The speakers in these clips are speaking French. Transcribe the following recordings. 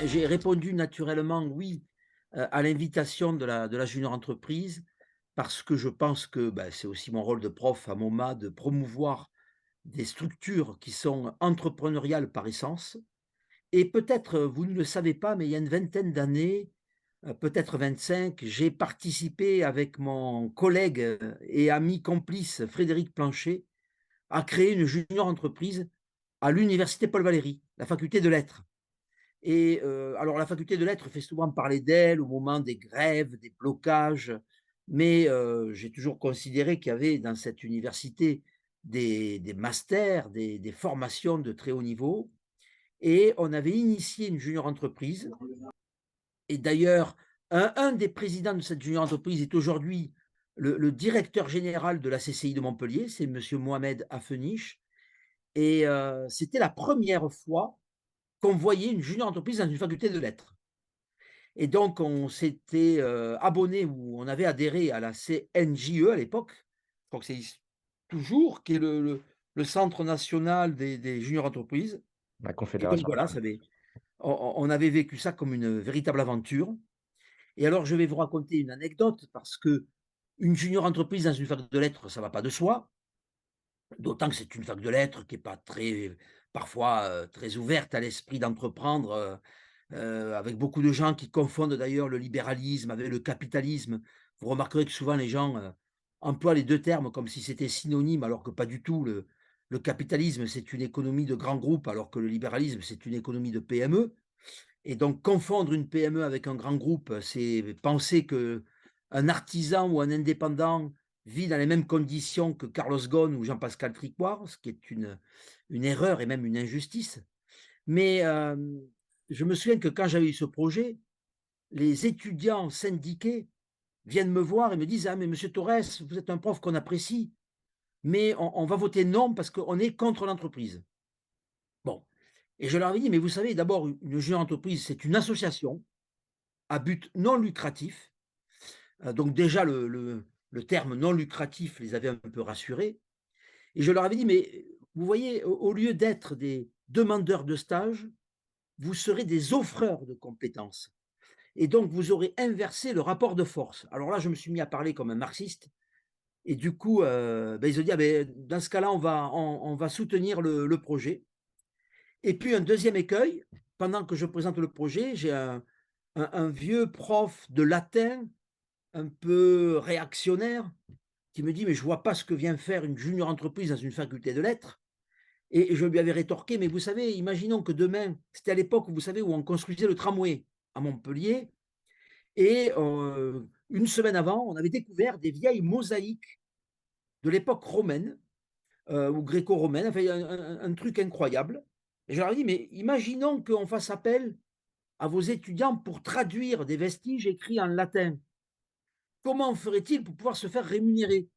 J'ai répondu naturellement oui, à l'invitation de la junior entreprise parce que je pense que, c'est aussi mon rôle de prof à MoMA de promouvoir des structures qui sont entrepreneuriales par essence et peut-être, vous ne le savez pas, mais il y a une vingtaine d'années, peut-être 25, j'ai participé avec mon collègue, et ami complice Frédéric Plancher à créer une junior entreprise à l'université Paul Valéry, la faculté de lettres. Et alors la faculté de lettres fait souvent parler d'elle au moment des grèves, des blocages, mais j'ai toujours considéré qu'il y avait dans cette université des masters, des formations de très haut niveau et on avait initié une junior entreprise et d'ailleurs un des présidents de cette junior entreprise est aujourd'hui le directeur général de la CCI de Montpellier, c'est monsieur Mohamed Affenich et c'était la première fois qu'on voyait une junior entreprise dans une faculté de lettres. Et donc, on s'était abonné ou on avait adhéré à la CNJE à l'époque, je crois que ça existe toujours, qui est le Centre national des juniors entreprises. La Et donc confédération voilà, nationale. on avait vécu ça comme une véritable aventure. Et alors, je vais vous raconter une anecdote parce que une junior entreprise dans une fac de lettres, ça ne va pas de soi, d'autant que c'est une fac de lettres qui est pas très, parfois, très ouverte à l'esprit d'entreprendre, avec beaucoup de gens qui confondent d'ailleurs le libéralisme avec le capitalisme. Vous remarquerez que souvent les gens, emploient les 2 termes comme si c'était synonyme alors que pas du tout. Le capitalisme, c'est une économie de grands groupes alors que le libéralisme, c'est une économie de PME et donc confondre une PME avec un grand groupe, c'est penser qu'un artisan ou un indépendant vit dans les mêmes conditions que Carlos Ghosn ou Jean-Pascal Tricoire, ce qui est une erreur et même une injustice. Mais je me souviens que quand j'avais eu ce projet, les étudiants syndiqués viennent me voir et me disent: «Ah mais monsieur Torres, vous êtes un prof qu'on apprécie, mais on va voter non parce qu'on est contre l'entreprise». Bon et je leur avais dit: «Mais vous savez, d'abord, une jeune entreprise, c'est une association à but non lucratif». Donc déjà le terme non lucratif les avait un peu rassurés et je leur avais dit: «Mais vous voyez, au lieu d'être des demandeurs de stage, vous serez des offreurs de compétences». Et donc, vous aurez inversé le rapport de force. Alors là, je me suis mis à parler comme un marxiste et du coup, ils ont dit: «Ah beh, dans ce cas-là, on va soutenir le projet» et puis un deuxième écueil, pendant que je présente le projet, j'ai un vieux prof de latin un peu réactionnaire qui me dit: «Mais je vois pas ce que vient faire une junior entreprise dans une faculté de lettres» et je lui avais rétorqué: «Mais vous savez, imaginons que demain» c'était à l'époque, vous savez, où on construisait le tramway à Montpellier. Et une semaine avant, on avait découvert des vieilles mosaïques de l'époque romaine, ou gréco-romaine, enfin un truc incroyable et je leur ai dit: «Mais imaginons qu'on fasse appel à vos étudiants pour traduire des vestiges écrits en latin. Comment ferait-il pour pouvoir se faire rémunérer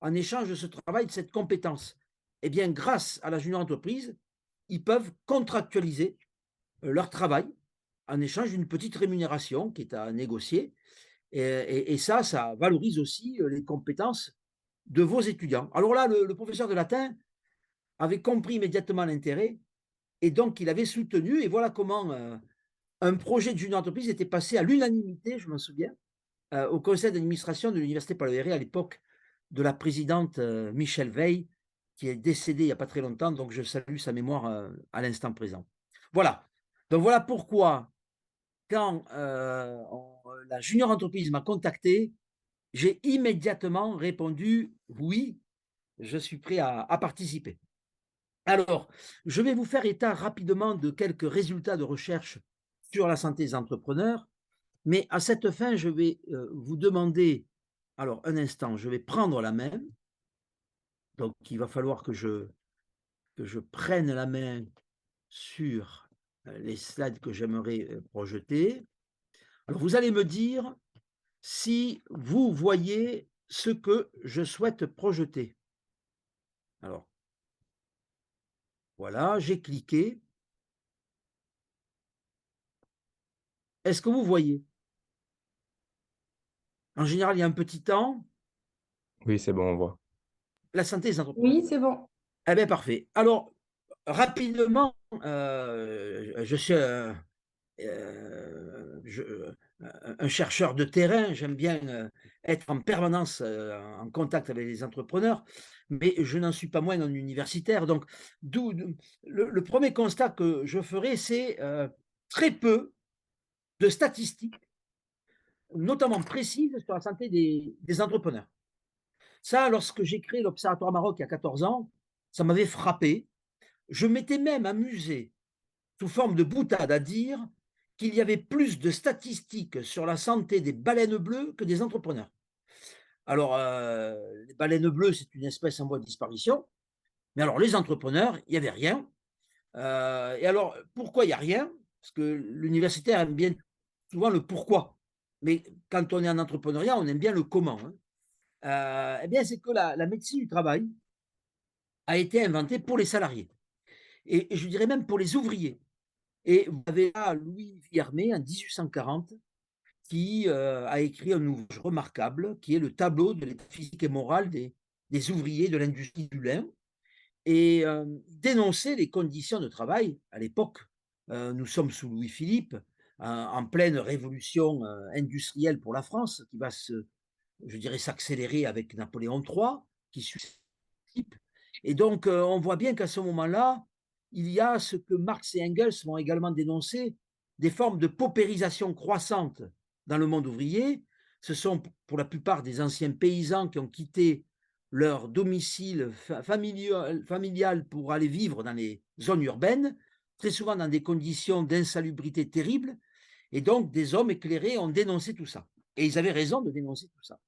en échange de ce travail, de cette compétence?» Eh bien, grâce à la junior entreprise, ils peuvent contractualiser, leur travail en échange d'une petite rémunération qui est à négocier. Et ça valorise aussi, les compétences de vos étudiants. Alors là, le professeur de latin avait compris immédiatement l'intérêt et donc il avait soutenu et voilà comment, un projet d'une entreprise était passé à l'unanimité, je m'en souviens, au conseil d'administration de l'université Paul Valéry à l'époque de la présidente, Michèle Veil, qui est décédée il n'y a pas très longtemps, donc je salue sa mémoire, à l'instant présent. Voilà, donc voilà pourquoi quand, la junior entreprise m'a contacté, j'ai immédiatement répondu: «Oui, je suis prêt à participer». Alors, je vais vous faire état rapidement de quelques résultats de recherche sur la santé des entrepreneurs, mais à cette fin, je vais, vous demander alors un instant, je vais prendre la main, donc il va falloir que je prenne la main sur, les slides que j'aimerais, projeter. Alors vous allez me dire si vous voyez ce que je souhaite projeter. Alors voilà, j'ai cliqué. Est-ce que vous voyez? En général, il y a un petit temps. Oui, c'est bon, on voit. La santé des entrepreneurs. Oui, c'est bon. Eh bien, parfait. Alors, rapidement, je suis un chercheur de terrain, j'aime bien, être en permanence, en contact avec les entrepreneurs, mais je n'en suis pas moins un universitaire. Donc d'où le 1er constat que je ferai, c'est, très peu de statistiques, notamment précises sur la santé des entrepreneurs. Ça, lorsque j'ai créé l'Observatoire Maroc il y a 14 ans, ça m'avait frappé. Je m'étais même amusé, sous forme de boutade, à dire qu'il y avait plus de statistiques sur la santé des baleines bleues que des entrepreneurs. Alors, les baleines bleues, c'est une espèce en voie de disparition, mais alors les entrepreneurs, il n'y avait rien. Et alors, pourquoi il n'y a rien? Parce que l'universitaire aime bien souvent le pourquoi. Mais quand on est en entrepreneuriat, on aime bien le comment, hein. Eh bien, c'est que la médecine du travail a été inventée pour les salariés et je dirais même pour les ouvriers. Et vous avez là Louis Vuillermet en 1840 qui, a écrit un ouvrage remarquable qui est le tableau de l'état physique et moral des ouvriers de l'industrie du lin et dénonçait les conditions de travail à l'époque. Nous sommes sous Louis-Philippe, en pleine révolution, industrielle pour la France qui va je dirais, s'accélérer avec Napoléon III qui suit et donc, on voit bien qu'à ce moment-là, il y a ce que Marx et Engels vont également dénoncer, des formes de paupérisation croissante dans le monde ouvrier. Ce sont pour la plupart des anciens paysans qui ont quitté leur domicile familial pour aller vivre dans les zones urbaines, très souvent dans des conditions d'insalubrité terribles. Et donc, des hommes éclairés ont dénoncé tout ça. Et ils avaient raison de dénoncer tout ça.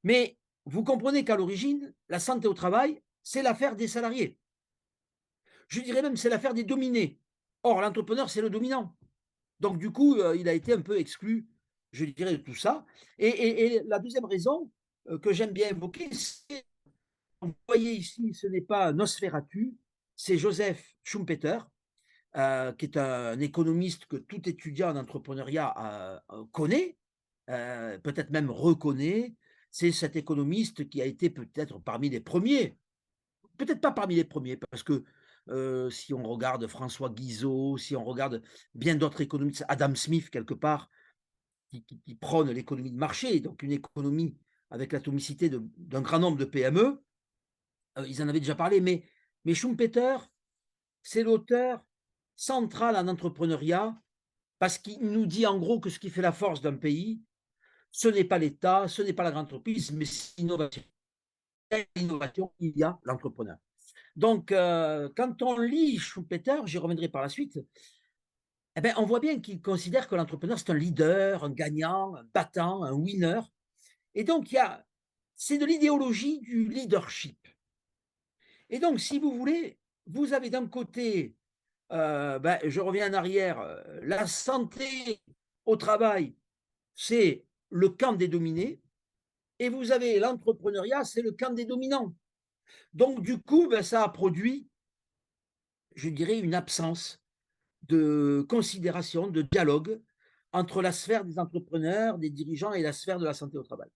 Mais vous comprenez qu'à l'origine, la santé au travail, c'est l'affaire des salariés. Je dirais même c'est l'affaire des dominés. Or, l'entrepreneur, c'est le dominant. Donc, du coup, il a été un peu exclu, je dirais, de tout ça. Et la deuxième raison que j'aime bien évoquer, c'est, vous voyez ici, ce n'est pas Nosferatu, c'est Joseph Schumpeter, qui est un économiste que tout étudiant en entrepreneuriat connaît, peut-être même reconnaît. C'est cet économiste qui a été peut-être parmi les premiers, peut-être pas parmi les premiers, parce que si on regarde François Guizot, si on regarde bien d'autres économistes, Adam Smith quelque part, qui prône l'économie de marché, donc une économie avec l'atomicité d'un grand nombre de PME, ils en avaient déjà parlé, mais Schumpeter, c'est l'auteur central en entrepreneuriat parce qu'il nous dit en gros que ce qui fait la force d'un pays, ce n'est pas l'État, ce n'est pas la grande entreprise, mais c'est l'innovation. L'innovation, il y a l'entrepreneur. Donc, quand on lit Schumpeter, j'y reviendrai par la suite, eh ben, on voit bien qu'il considère que l'entrepreneur, c'est un leader, un gagnant, un battant, un winner. Et donc, c'est de l'idéologie du leadership. Et donc, si vous voulez, vous avez d'un côté, je reviens en arrière, la santé au travail, c'est le camp des dominés, et vous avez l'entrepreneuriat, c'est le camp des dominants. Donc, du coup, ça a produit, je dirais, une absence de considération, de dialogue entre la sphère des entrepreneurs, des dirigeants et la sphère de la santé au travail.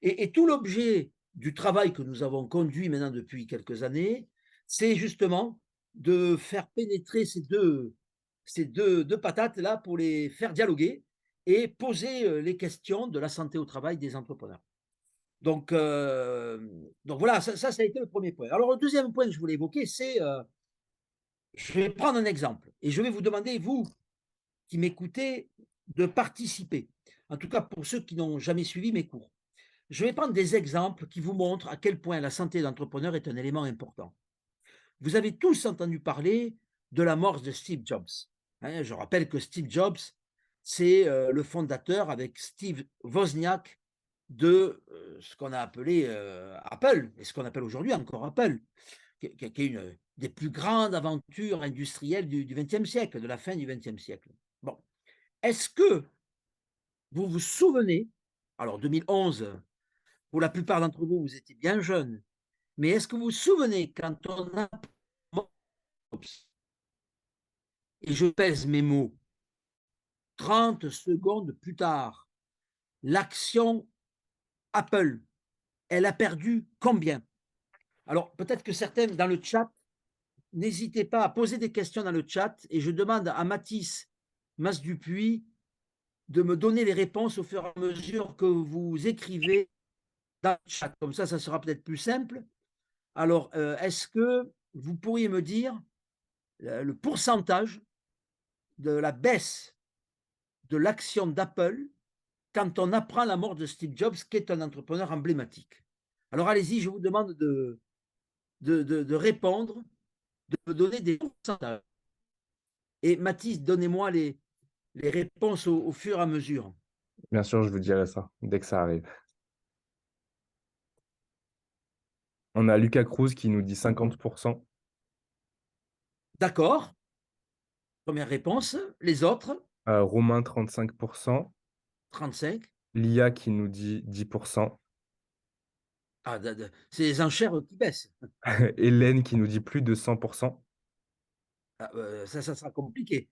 Et tout l'objet du travail que nous avons conduit maintenant depuis quelques années, c'est justement de faire pénétrer ces deux patates-là pour les faire dialoguer et poser les questions de la santé au travail des entrepreneurs. Donc voilà, ça a été le premier point. Alors le deuxième point que je voulais évoquer, c'est, je vais prendre un exemple et je vais vous demander, vous qui m'écoutez, de participer. En tout cas, pour ceux qui n'ont jamais suivi mes cours. Je vais prendre des exemples qui vous montrent à quel point la santé d'entrepreneur est un élément important. Vous avez tous entendu parler de la mort de Steve Jobs. Hein, je rappelle que Steve Jobs, c'est le fondateur avec Steve Wozniak de ce qu'on a appelé Apple, et ce qu'on appelle aujourd'hui encore Apple, qui est une des plus grandes aventures industrielles du XXe siècle, de la fin du XXe siècle. Bon, est-ce que vous vous souvenez, alors 2011, pour la plupart d'entre vous, vous étiez bien jeunes, mais est-ce que vous vous souvenez quand on a, et je pèse mes mots, 30 secondes plus tard, l'action Apple, elle a perdu combien? Alors peut-être que certains dans le chat, n'hésitez pas à poser des questions dans le chat et je demande à Mathis Mas Dupuis, de me donner les réponses au fur et à mesure que vous écrivez dans le chat. Comme ça sera peut-être plus simple. Alors, est-ce que vous pourriez me dire le pourcentage de la baisse de l'action d'Apple quand on apprend la mort de Steve Jobs, qui est un entrepreneur emblématique? Alors, allez-y, je vous demande de répondre, de me donner des pourcentages. Et Mathis, donnez-moi les réponses au fur et à mesure. Bien sûr, je vous dirai ça dès que ça arrive. On a Lucas Cruz qui nous dit 50%, D'accord, première réponse. Les autres, Romain 35%, 35. Lia qui nous dit 10%, Ah, c'est les enchères qui baissent. Hélène qui nous dit plus de 100%, Ah, ça sera compliqué.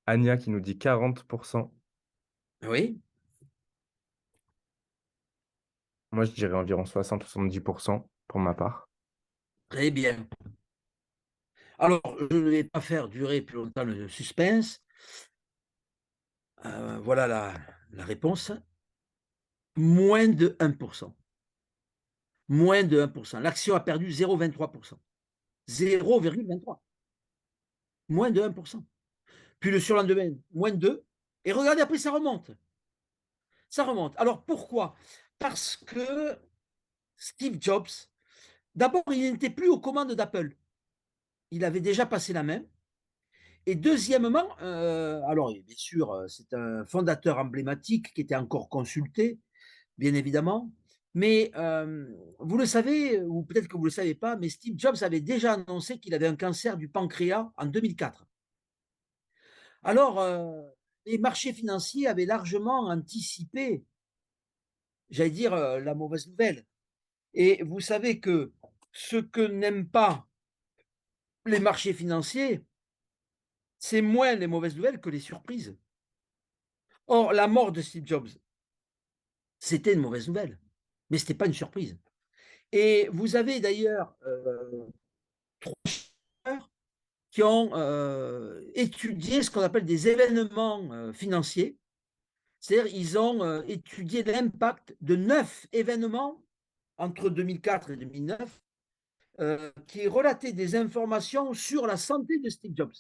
Anya qui nous dit 40%. Oui, Moi, je dirais environ 60-70% pour ma part. très bien. Alors, je ne vais pas faire durer plus longtemps le suspense. Voilà la réponse. Moins de 1%. Moins de 1%. L'action a perdu 0,23%. 0,23. Moins de 1%. Puis le surlendemain, moins de 2. Et regardez, après, ça remonte. Ça remonte. Alors pourquoi? Parce que Steve Jobs, d'abord, il n'était plus aux commandes d'Apple. Il avait déjà passé la main. Et deuxièmement, alors bien sûr, c'est un fondateur emblématique qui était encore consulté, bien évidemment. Mais vous le savez, ou peut-être que vous ne le savez pas, mais Steve Jobs avait déjà annoncé qu'il avait un cancer du pancréas en 2004. Alors, les marchés financiers avaient largement anticipé, j'allais dire, la mauvaise nouvelle. Et vous savez que ce que n'aiment pas les marchés financiers, c'est moins les mauvaises nouvelles que les surprises. Or, la mort de Steve Jobs, c'était une mauvaise nouvelle, mais ce n'était pas une surprise. Et vous avez d'ailleurs qui ont étudié ce qu'on appelle des événements financiers. C'est-à-dire ils ont étudié l'impact de 9 événements entre 2004 et 2009 qui relataient des informations sur la santé de Steve Jobs.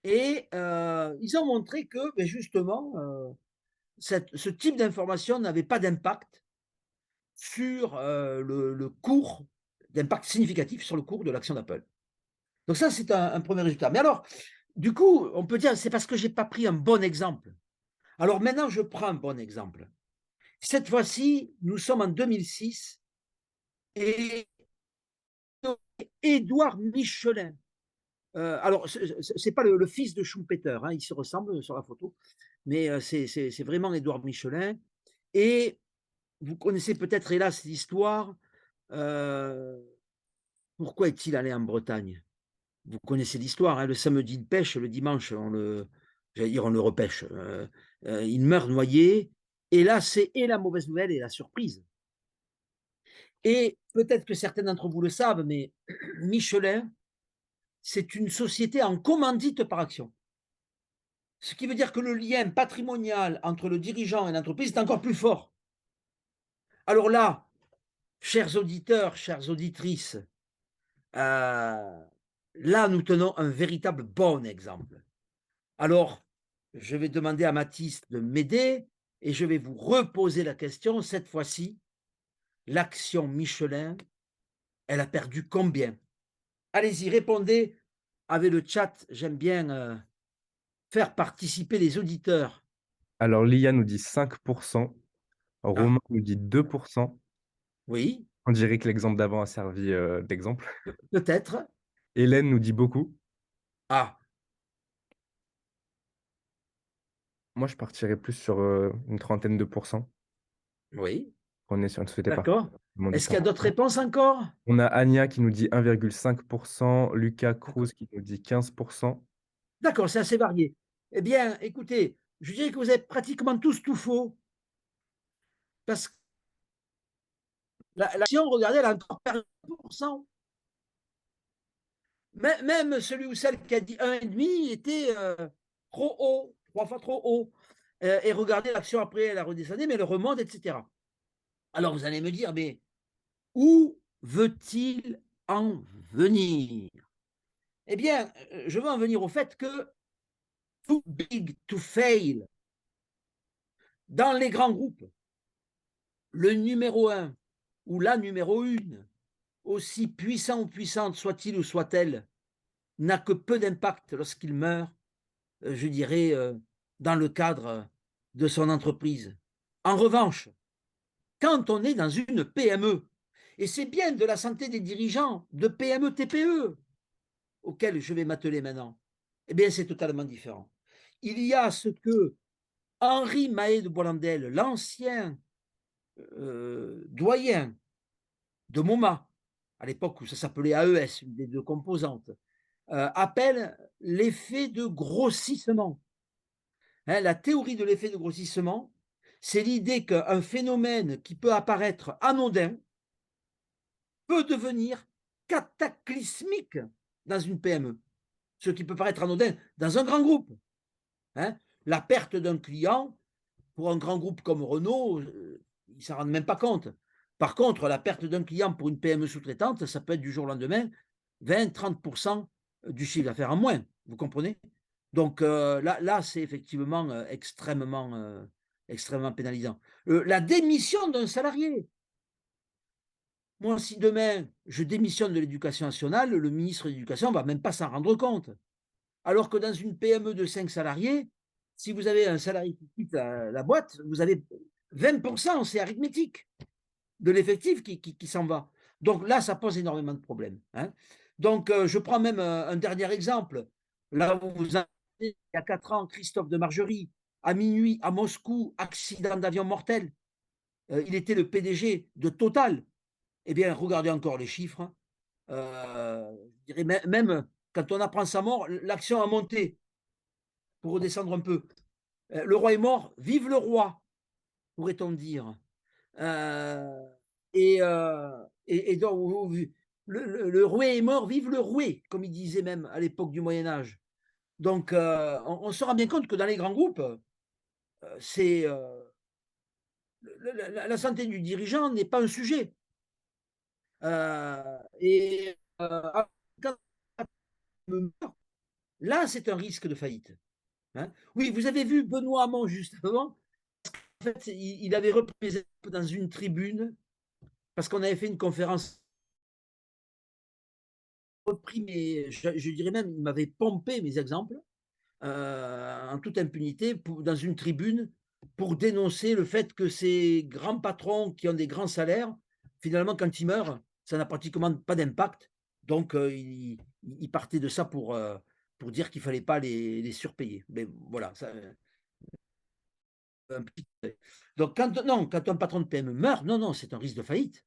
Et ils ont montré que, ben justement, ce type d'information n'avait pas d'impact sur le cours, d'impact significatif sur le cours de l'action d'Apple. Donc ça, c'est un premier résultat. Mais alors, du coup, on peut dire, c'est parce que je n'ai pas pris un bon exemple. Alors maintenant, je prends un bon exemple. Cette fois-ci, nous sommes en 2006 et Édouard Michelin, alors ce n'est pas le fils de Schumpeter, hein, il se ressemble sur la photo, mais c'est vraiment Édouard Michelin. Et vous connaissez peut-être, hélas, l'histoire. euh, Pourquoi est-il allé en Bretagne? Vous connaissez l'histoire, hein, le samedi de pêche, le dimanche, j'allais dire, on le repêche. Il meurt noyé. Et là, c'est et la mauvaise nouvelle et la surprise. Et peut-être que certains d'entre vous le savent, mais Michelin, c'est une société en commandite par action. Ce qui veut dire que le lien patrimonial entre le dirigeant et l'entreprise est encore plus fort. Alors là, chers auditeurs, chères auditrices, là, nous tenons un véritable bon exemple. Alors, je vais demander à Mathis de m'aider et je vais vous reposer la question. Cette fois-ci, l'action Michelin, elle a perdu combien? Allez-y, répondez avec le chat. J'aime bien faire participer les auditeurs. Alors, Lia nous dit 5%, Ah, Romain nous dit 2%. oui, On dirait que l'exemple d'avant a servi d'exemple. peut-être. Hélène nous dit beaucoup. Ah, Moi, je partirais plus sur une trentaine de pourcents. oui, On est sur une société par d'accord. le monde du Est-ce qu'il y a temps. d'autres réponses encore? On a Anya qui nous dit 1,5%, Lucas Cruz D'accord, qui nous dit 15%. d'accord, c'est assez varié. Eh bien, écoutez, je dirais que vous avez pratiquement tous tout faux, parce que l'action, regardez, elle a encore perdu 1%. Même celui ou celle qui a dit 1,5 était trop haut, 3 fois trop haut. Et regardez, l'action après, elle a redescendu, mais elle remonte, etc. Alors vous allez me dire, mais où veut-il en venir? Eh bien, je veux en venir au fait que too big to fail, dans les grands groupes, le numéro un ou la numéro une, aussi puissant ou puissante soit-il ou soit-elle, n'a que peu d'impact lorsqu'il meurt, je dirais, dans le cadre de son entreprise. En revanche, quand on est dans une PME, et c'est bien de la santé des dirigeants de PME, TPE, auquel je vais m'atteler maintenant, eh bien, c'est totalement différent. Il y a ce que Henri Mahé de Bollandel, l'ancien doyen de MoMA, à l'époque où ça s'appelait AES, une des deux composantes, appelle l'effet de grossissement. Hein, la théorie de l'effet de grossissement, c'est l'idée qu'un phénomène qui peut apparaître anodin peut devenir cataclysmique dans une PME. Ce qui peut paraître anodin dans un grand groupe. Hein. La perte d'un client, pour un grand groupe comme Renault, ils ne s'en rendent même pas compte. Par contre, la perte d'un client pour une PME sous-traitante, ça peut être du jour au lendemain 20-30% du chiffre d'affaires en moins. Vous comprenez? Donc là c'est effectivement extrêmement pénalisant. La démission d'un salarié. Moi, si demain je démissionne de l'éducation nationale, le ministre de l'Éducation ne va même pas s'en rendre compte. Alors que dans une PME de 5 salariés, si vous avez un salarié qui quitte la boîte, vous avez 20%, c'est arithmétique, de l'effectif qui s'en va. Donc là, ça pose énormément de problèmes. Hein. Donc je prends même un dernier exemple. Là où vous avez, il y a 4 ans, Christophe de Margerie, à minuit à Moscou, accident d'avion mortel. Il était le PDG de Total. Eh bien, regardez encore les chiffres. Je dirais même quand on apprend sa mort, l'action a monté pour redescendre un peu. Le roi est mort, vive le roi, pourrait-on dire. Euh, et donc, le roué est mort, vive le roué, comme il disait même à l'époque du Moyen Âge. Donc, on se rend bien compte que dans les grands groupes, c'est la santé du dirigeant n'est pas un sujet. Et quand là, c'est un risque de faillite. Hein. Oui, vous avez vu Benoît Hamon juste avant. En fait, il avait repris dans une tribune parce qu'on avait fait une conférence. Repris je dirais même, il m'avait pompé mes exemples en toute impunité dans une tribune pour dénoncer le fait que ces grands patrons qui ont des grands salaires, finalement, quand ils meurent, ça n'a pratiquement pas d'impact. Donc, il partait de ça pour dire qu'il ne fallait pas les surpayer. Mais voilà, ça, un petit... Donc, non, quand un patron de PME meurt, non, non, c'est un risque de faillite.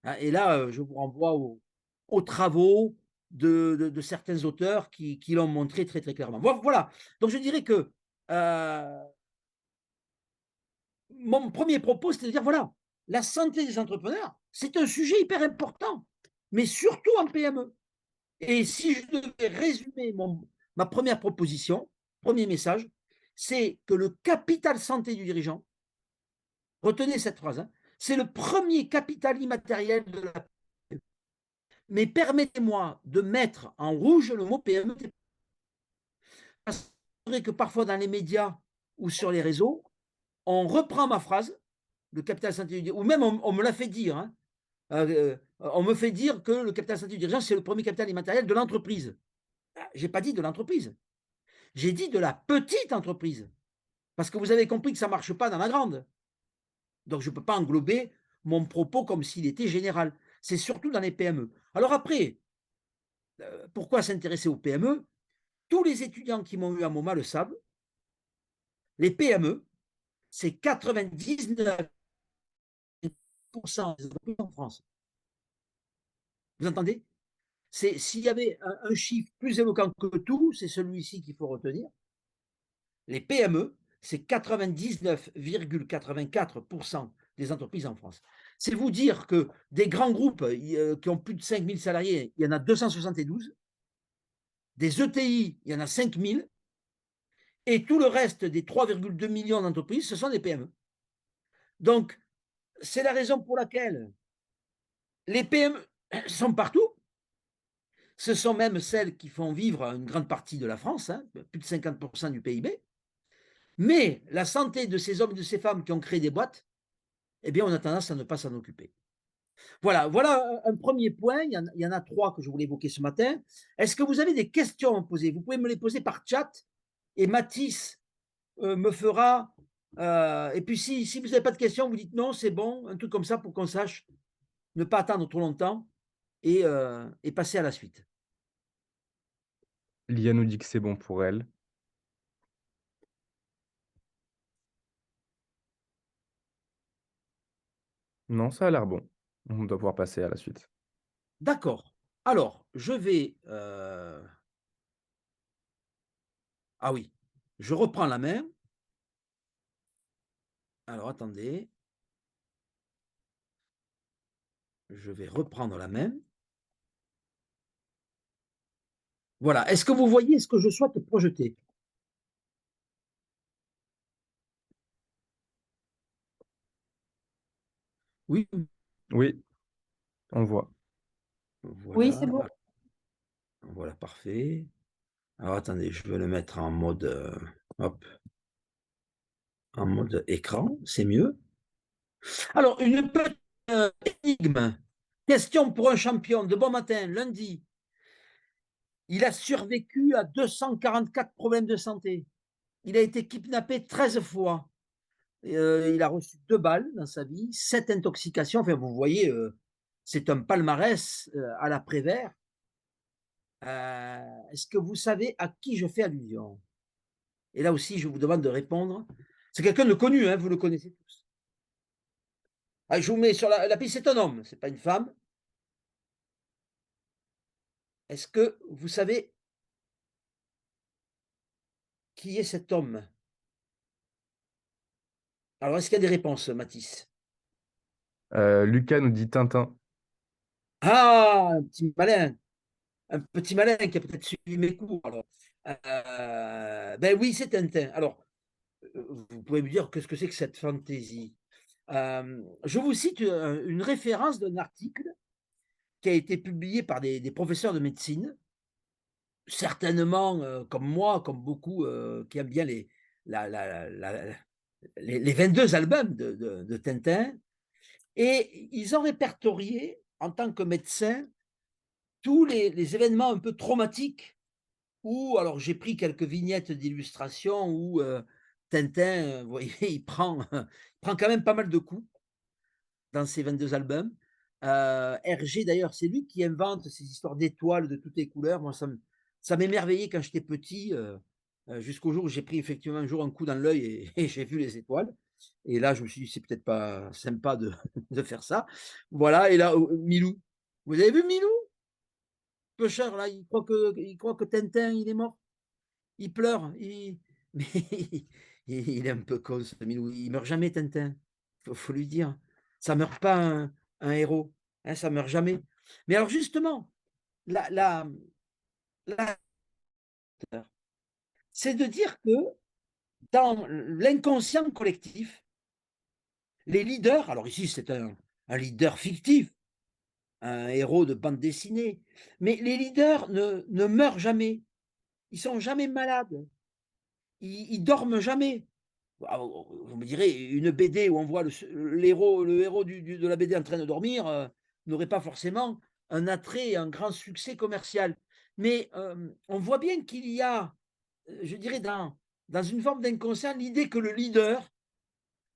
Hein. Et là, je vous renvoie aux travaux de certains auteurs qui l'ont montré très, très clairement. Voilà. Donc, je dirais que mon premier propos, c'est de dire, voilà, la santé des entrepreneurs, c'est un sujet hyper important, mais surtout en PME. Et si je devais résumer ma première proposition, premier message, c'est que le capital santé du dirigeant, retenez cette phrase, hein, c'est le premier capital immatériel de la PME. Mais permettez-moi de mettre en rouge le mot PME. Parce que parfois dans les médias ou sur les réseaux, on reprend ma phrase, le capital santé du dirigeant, ou même on me l'a fait dire. Hein, on me fait dire que le capital santé du dirigeant, c'est le premier capital immatériel de l'entreprise. Je n'ai pas dit de l'entreprise. J'ai dit de la petite entreprise. Parce que vous avez compris que ça ne marche pas dans la grande. Donc je ne peux pas englober mon propos comme s'il était général. C'est surtout dans les PME. Alors après, pourquoi s'intéresser aux PME? Tous les étudiants qui m'ont eu à MoMA le savent. Les PME, c'est 99% des entreprises en France. Vous entendez? S'il y avait un chiffre plus éloquent que tout, c'est celui-ci qu'il faut retenir. Les PME, c'est 99,84% des entreprises en France. C'est vous dire que des grands groupes qui ont plus de 5000 salariés, il y en a 272. Des ETI, il y en a 5 000 et tout le reste des 3,2 millions d'entreprises, ce sont des PME. Donc, c'est la raison pour laquelle les PME sont partout. Ce sont même celles qui font vivre une grande partie de la France, hein, plus de 50% du PIB. Mais la santé de ces hommes et de ces femmes qui ont créé des boîtes, eh bien, on a tendance à ne pas s'en occuper. Voilà un premier point. Il y en a trois que je voulais évoquer ce matin. Est-ce que vous avez des questions à me poser? Vous pouvez me les poser par chat et Mathis me fera. Et puis, si vous n'avez pas de questions, vous dites non, c'est bon, un truc comme ça pour qu'on sache ne pas attendre trop longtemps et passer à la suite. Lia nous dit que c'est bon pour elle. Non, ça a l'air bon. On doit pouvoir passer à la suite. D'accord. Alors, je vais. Ah oui, je reprends la main. Alors, attendez. Je vais reprendre la main. Voilà. Est-ce que vous voyez ce que je souhaite projeter? Oui. Oui, on voit. Oui, c'est Voilà. bon. Voilà, parfait. Alors, attendez, je vais le mettre en mode, hop, en mode écran, c'est mieux. Alors, une petite énigme. Question pour un champion de bon matin, lundi. Il a survécu à 244 problèmes de santé. Il a été kidnappé 13 fois. Il a reçu 2 balles dans sa vie, 7 intoxications. Enfin, vous voyez, c'est un palmarès à la Prévert. Est-ce que vous savez à qui je fais allusion? Et là aussi, je vous demande de répondre. C'est quelqu'un de connu, hein, vous le connaissez tous. Ah, je vous mets sur la piste, c'est un homme, c'est pas une femme. Est-ce que vous savez qui est cet homme? Alors, est-ce qu'il y a des réponses, Mathis? Lucas nous dit Tintin. Ah, un petit malin qui a peut-être suivi mes cours. Alors, ben oui, c'est Tintin. Alors, vous pouvez me dire qu'est-ce que c'est que cette fantaisie? Je vous cite une référence d'un article qui a été publié par des professeurs de médecine, certainement comme moi, comme beaucoup qui aiment bien la- la- la- les 22 albums de Tintin, et ils ont répertorié en tant que médecin tous les événements un peu traumatiques où, alors j'ai pris quelques vignettes d'illustration où Tintin, vous voyez, il prend quand même pas mal de coups dans ces 22 albums. Hergé, d'ailleurs, c'est lui qui invente ces histoires d'étoiles de toutes les couleurs. Moi, ça m'émerveillait quand j'étais petit, jusqu'au jour où j'ai pris effectivement un jour un coup dans l'œil et j'ai vu les étoiles. Et là, je me suis dit, c'est peut-être pas sympa de, de faire ça. Voilà, et là, Milou. Vous avez vu Milou? Pêcheur, là, il croit que Tintin, il est mort. Il pleure. Mais il est un peu con, ce Milou. Il meurt jamais, Tintin. Faut lui dire. Ça meurt pas un héros. Hein, ça meurt jamais. Mais alors, justement, la, la, la- c'est de dire que dans l'inconscient collectif, les leaders, alors ici, c'est un leader fictif, un héros de bande dessinée, mais les leaders ne meurent jamais. Ils sont jamais malades. Ils dorment jamais. Vous me direz, une BD où on voit le héros de la BD en train de dormir n'aurait pas forcément un attrait et un grand succès commercial. Mais on voit bien qu'il y a, je dirais, dans une forme d'inconscient, l'idée que le leader,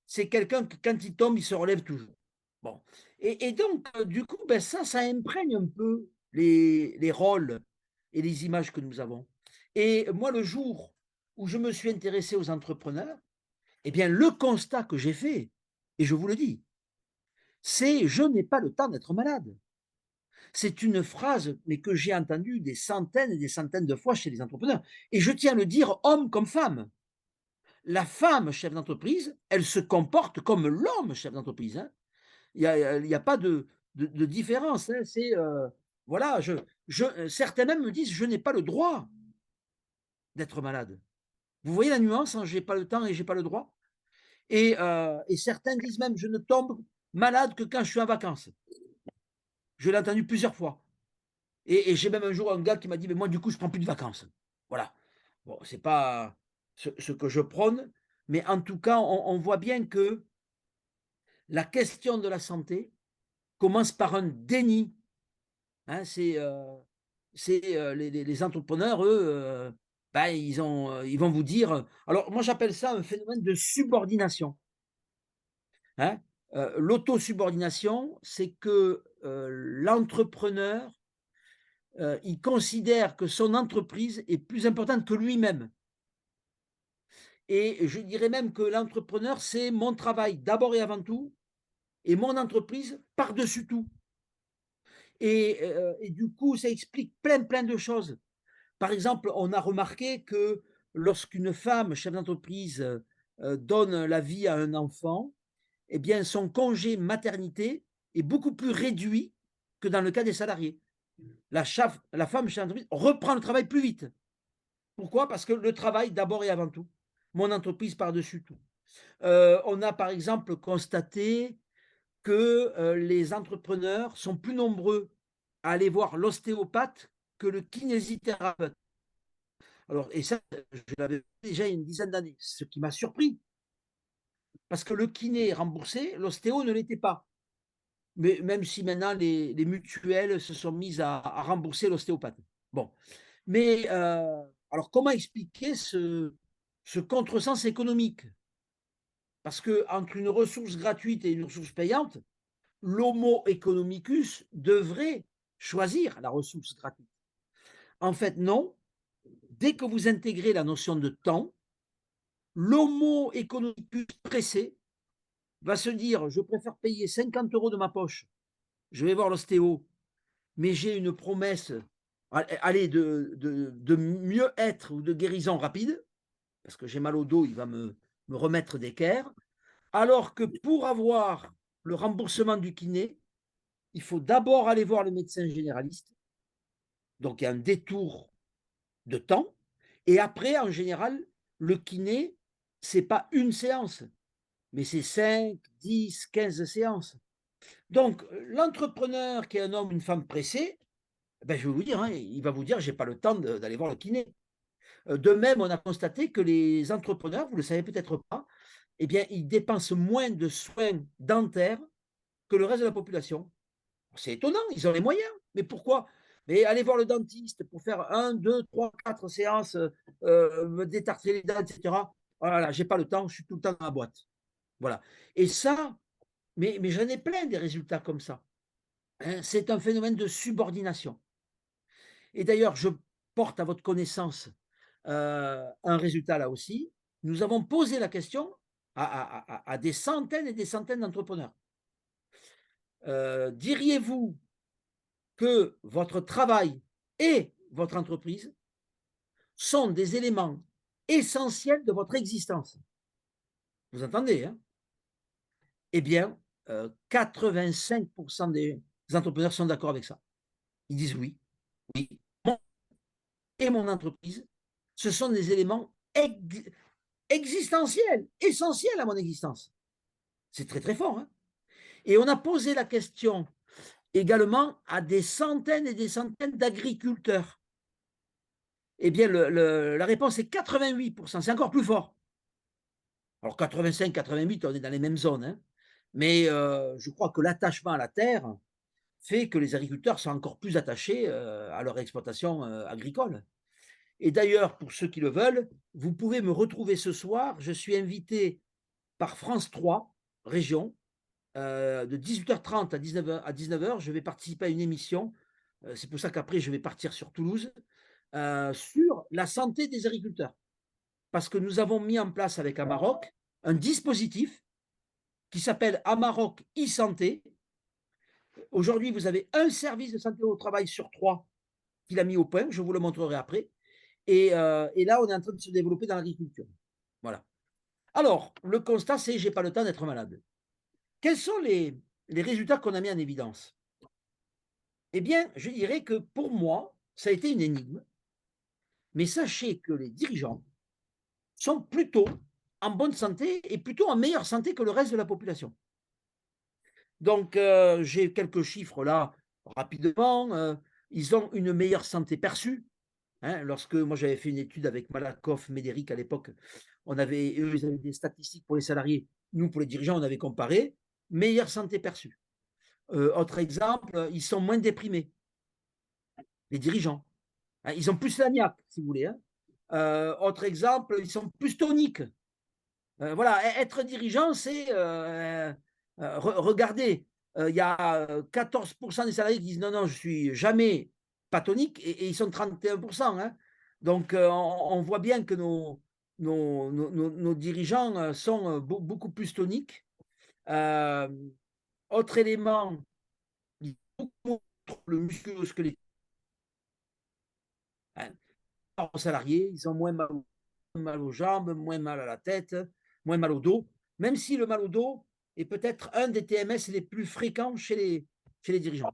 c'est quelqu'un que quand il tombe, il se relève toujours. Bon. Et donc, du coup, ben ça imprègne un peu les rôles et les images que nous avons. Et moi, le jour où je me suis intéressé aux entrepreneurs, eh bien, le constat que j'ai fait, et je vous le dis, c'est je n'ai pas le temps d'être malade. C'est une phrase, mais que j'ai entendue des centaines et des centaines de fois chez les entrepreneurs. Et je tiens à le dire, homme comme femme. La femme chef d'entreprise, elle se comporte comme l'homme chef d'entreprise, hein. Il y a pas de différence, hein. C'est voilà, certains même me disent: «Je n'ai pas le droit d'être malade». Vous voyez la nuance, hein? J'ai pas le temps et j'ai pas le droit? Et certains disent même: «Je ne tombe malade que quand je suis en vacances». Je l'ai entendu plusieurs fois. Et j'ai même un jour un gars qui m'a dit: «Mais moi, du coup, je prends plus de vacances». Voilà. Bon, c'est pas ce que je prône, mais en tout cas, on voit bien que la question de la santé commence par un déni, hein. Les entrepreneurs, eux, bah, ils vont vous dire, alors moi, j'appelle ça un phénomène de subordination, hein. L'autosubordination, c'est que, l'entrepreneur, il considère que son entreprise est plus importante que lui-même. Et je dirais même que l'entrepreneur, c'est mon travail d'abord et avant tout, et mon entreprise par-dessus tout. Et du coup, ça explique plein de choses. Par exemple, on a remarqué que lorsqu'une femme, chef d'entreprise, donne la vie à un enfant, eh bien, son congé maternité est beaucoup plus réduit que dans le cas des salariés. La femme chef d'entreprise reprend le travail plus vite. Pourquoi? Parce que le travail d'abord et avant tout. Mon entreprise par-dessus tout. On a par exemple constaté que, les entrepreneurs sont plus nombreux à aller voir l'ostéopathe que le kinésithérapeute. Alors et ça, je l'avais déjà il y a une dizaine d'années, ce qui m'a surpris parce que le kiné est remboursé, l'ostéo ne l'était pas. Mais même si maintenant les mutuelles se sont mises à rembourser l'ostéopathe. Bon, mais, alors comment expliquer ce contresens économique? Parce qu'entre une ressource gratuite et une ressource payante, l'homo economicus devrait choisir la ressource gratuite. En fait, non. Dès que vous intégrez la notion de temps, l'homo economicus pressé va se dire: «Je préfère payer 50 € de ma poche, je vais voir l'ostéo, mais j'ai une promesse, allez, de mieux être ou de guérison rapide, parce que j'ai mal au dos, il va me remettre d'équerre». Alors que pour avoir le remboursement du kiné, il faut d'abord aller voir le médecin généraliste, donc il y a un détour de temps. Et après, en général, le kiné, c'est pas une séance, mais c'est 5, 10, 15 séances. Donc, l'entrepreneur qui est un homme, une femme pressé, ben, je vais vous dire, hein, il va vous dire: «J'ai pas le temps d'aller voir le kiné». De même, on a constaté que les entrepreneurs, vous ne le savez peut-être pas, eh bien, ils dépensent moins de soins dentaires que le reste de la population. C'est étonnant, ils ont les moyens. Mais pourquoi? Mais aller voir le dentiste pour faire un, 2, 3, 4 séances, me détartrer les dents et cetera. Oh là là, j'ai pas le temps, je suis tout le temps dans la boîte. Voilà. Et ça, mais j'en ai plein des résultats comme ça, hein. C'est un phénomène de subordination. Et d'ailleurs, je porte à votre connaissance, un résultat là aussi. Nous avons posé la question à des centaines et des centaines d'entrepreneurs. Diriez-vous que votre travail et votre entreprise sont des éléments essentiels de votre existence? Vous entendez, hein? Eh bien, 85 des entrepreneurs sont d'accord avec ça. Ils disent: «Oui, oui, moi et mon entreprise, ce sont des éléments existentiels, essentiels à mon existence». C'est très, très fort, hein? Et on a posé la question également à des centaines et des centaines d'agriculteurs. Eh bien, la réponse est 88, c'est encore plus fort. Alors 85, 88, on est dans les mêmes zones, hein. Mais je crois que l'attachement à la terre fait que les agriculteurs sont encore plus attachés, à leur exploitation, agricole. Et d'ailleurs, pour ceux qui le veulent, vous pouvez me retrouver ce soir. Je suis invité par France 3 région, de 18h30 à 19h. Je vais participer à une émission, c'est pour ça qu'après je vais partir sur Toulouse, sur la santé des agriculteurs. Parce que nous avons mis en place avec Amaroc un dispositif qui s'appelle Amaroc e-santé. Aujourd'hui, vous avez un service de santé au travail sur 3 qu'il a mis au point, je vous le montrerai après. Et là, on est en train de se développer dans l'agriculture. Voilà. Alors, le constat, c'est: j'ai pas le temps d'être malade. Quels sont les résultats qu'on a mis en évidence? Eh bien, je dirais que pour moi, ça a été une énigme, mais sachez que les dirigeants sont plutôt en bonne santé et plutôt en meilleure santé que le reste de la population. Donc, j'ai quelques chiffres là rapidement. Ils ont une meilleure santé perçue. Hein. Lorsque moi j'avais fait une étude avec Malakoff, Médéric à l'époque, eux, ils avaient des statistiques pour les salariés. Nous, pour les dirigeants, on avait comparé. Meilleure santé perçue. Autre exemple, ils sont moins déprimés, les dirigeants. Hein. Ils ont plus la niaque, si vous voulez. Hein. Autre exemple, ils sont plus toniques. Voilà, être dirigeant, c'est regardez, il y a 14% des salariés qui disent non, non, je suis jamais patonique et ils sont 31%. Hein. Donc, on voit bien que nos dirigeants sont beaucoup plus toniques. Euh, Autre élément, ils ont beaucoup moins le musculo-squelettique. Hein. Aux salariés, ils ont mal aux jambes, moins mal à la tête, moins mal au dos, même si le mal au dos est peut-être un des TMS les plus fréquents chez les dirigeants.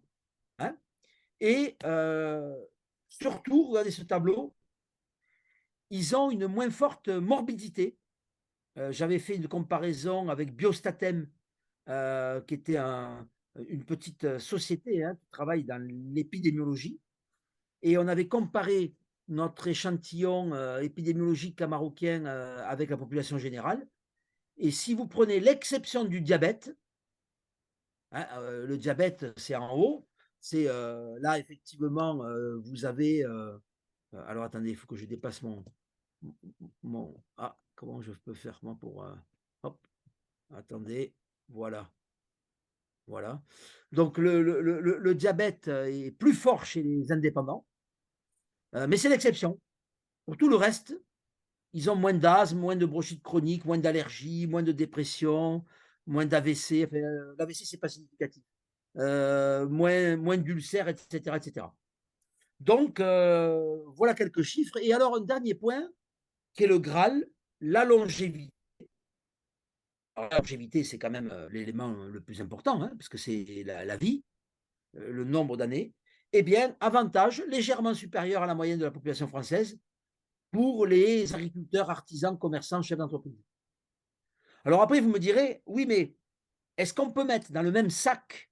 Hein. Et surtout, regardez ce tableau, ils ont une moins forte morbidité. J'avais fait une comparaison avec Biostatem, qui était une petite société qui travaille dans l'épidémiologie. Et on avait comparé notre échantillon épidémiologique marocain avec la population générale. Et si vous prenez l'exception du diabète, hein, le diabète, c'est en haut, c'est là, effectivement, vous avez. Alors, attendez, il faut que je dépasse Ah, comment je peux faire, moi, pour. Hop, attendez, voilà. Voilà. Donc, le diabète est plus fort chez les indépendants, mais c'est l'exception. Pour tout le reste, ils ont moins d'asthme, moins de bronchite chronique, moins d'allergies, moins de dépression, moins d'AVC. Enfin, l'AVC, c'est pas significatif. Moins d'ulcères, etc., etc. Donc, voilà quelques chiffres. Et alors, un dernier point, qui est le Graal, la longévité. Alors, la longévité, c'est quand même l'élément le plus important, hein, parce que c'est la vie, le nombre d'années. Eh bien, avantage légèrement supérieur à la moyenne de la population française pour les agriculteurs, artisans, commerçants, chefs d'entreprise. Alors après, vous me direz, oui, mais est-ce qu'on peut mettre dans le même sac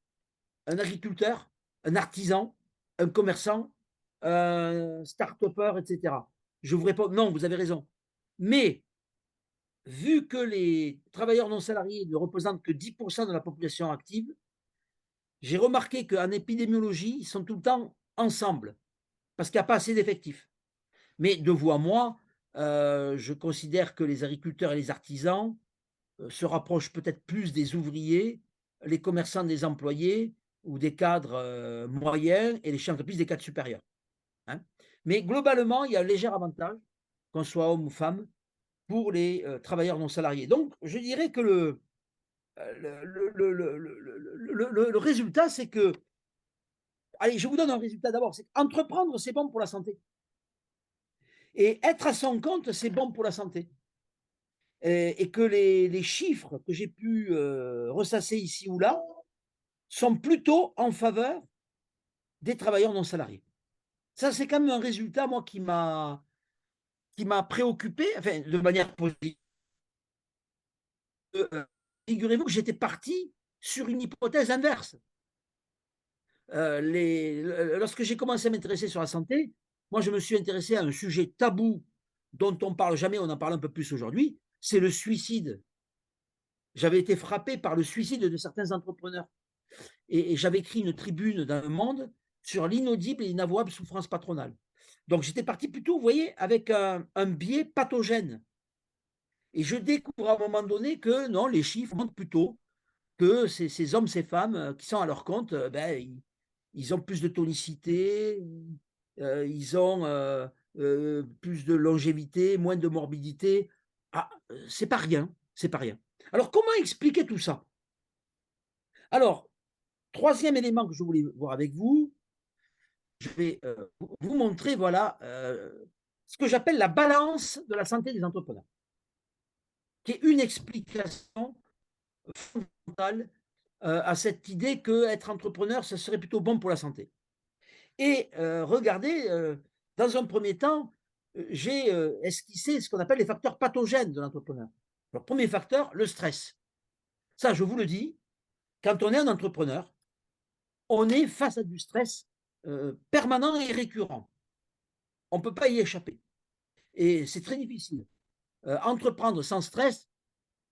un agriculteur, un artisan, un commerçant, un start-upper, etc. Je vous réponds, non, vous avez raison. Mais vu que les travailleurs non salariés ne représentent que 10% de la population active, j'ai remarqué qu'en épidémiologie, ils sont tout le temps ensemble, parce qu'il n'y a pas assez d'effectifs. Mais de vous à moi, je considère que les agriculteurs et les artisans se rapprochent peut-être plus des ouvriers, les commerçants des employés ou des cadres moyens et les chefs d'entreprise des cadres supérieurs. Hein. Mais globalement, il y a un léger avantage, qu'on soit homme ou femme, pour les travailleurs non salariés. Donc, je dirais que le résultat, c'est que, allez, je vous donne un résultat d'abord, c'est qu'entreprendre, c'est bon pour la santé. Et être à son compte, c'est bon pour la santé. Et que les chiffres que j'ai pu ressasser ici ou là sont plutôt en faveur des travailleurs non salariés. Ça, c'est quand même un résultat, moi, qui m'a préoccupé, enfin, de manière positive. Figurez-vous que j'étais parti sur une hypothèse inverse. Lorsque j'ai commencé à m'intéresser sur la santé, moi, je me suis intéressé à un sujet tabou dont on ne parle jamais, on en parle un peu plus aujourd'hui, c'est le suicide. J'avais été frappé par le suicide de certains entrepreneurs. Et j'avais écrit une tribune dans Le Monde sur l'inaudible et l'inavouable souffrance patronale. Donc j'étais parti plutôt, vous voyez, avec un biais pathogène. Et je découvre à un moment donné que non, les chiffres montrent plutôt que ces hommes, ces femmes qui sont à leur compte, ben, ils ont plus de tonicité, ils ont plus de longévité, moins de morbidité. Ah, c'est pas rien, c'est pas rien. Alors comment expliquer tout ça? Alors, troisième élément que je voulais voir avec vous, je vais vous montrer, voilà, ce que j'appelle la balance de la santé des entrepreneurs, qui est une explication fondamentale à cette idée qu'être entrepreneur, ce serait plutôt bon pour la santé. Et regardez, dans un premier temps, j'ai esquissé ce qu'on appelle les facteurs pathogènes de l'entrepreneur. Le premier facteur, le stress. Ça, je vous le dis, quand on est un entrepreneur, on est face à du stress permanent et récurrent. On ne peut pas y échapper. Et c'est très difficile. Entreprendre sans stress,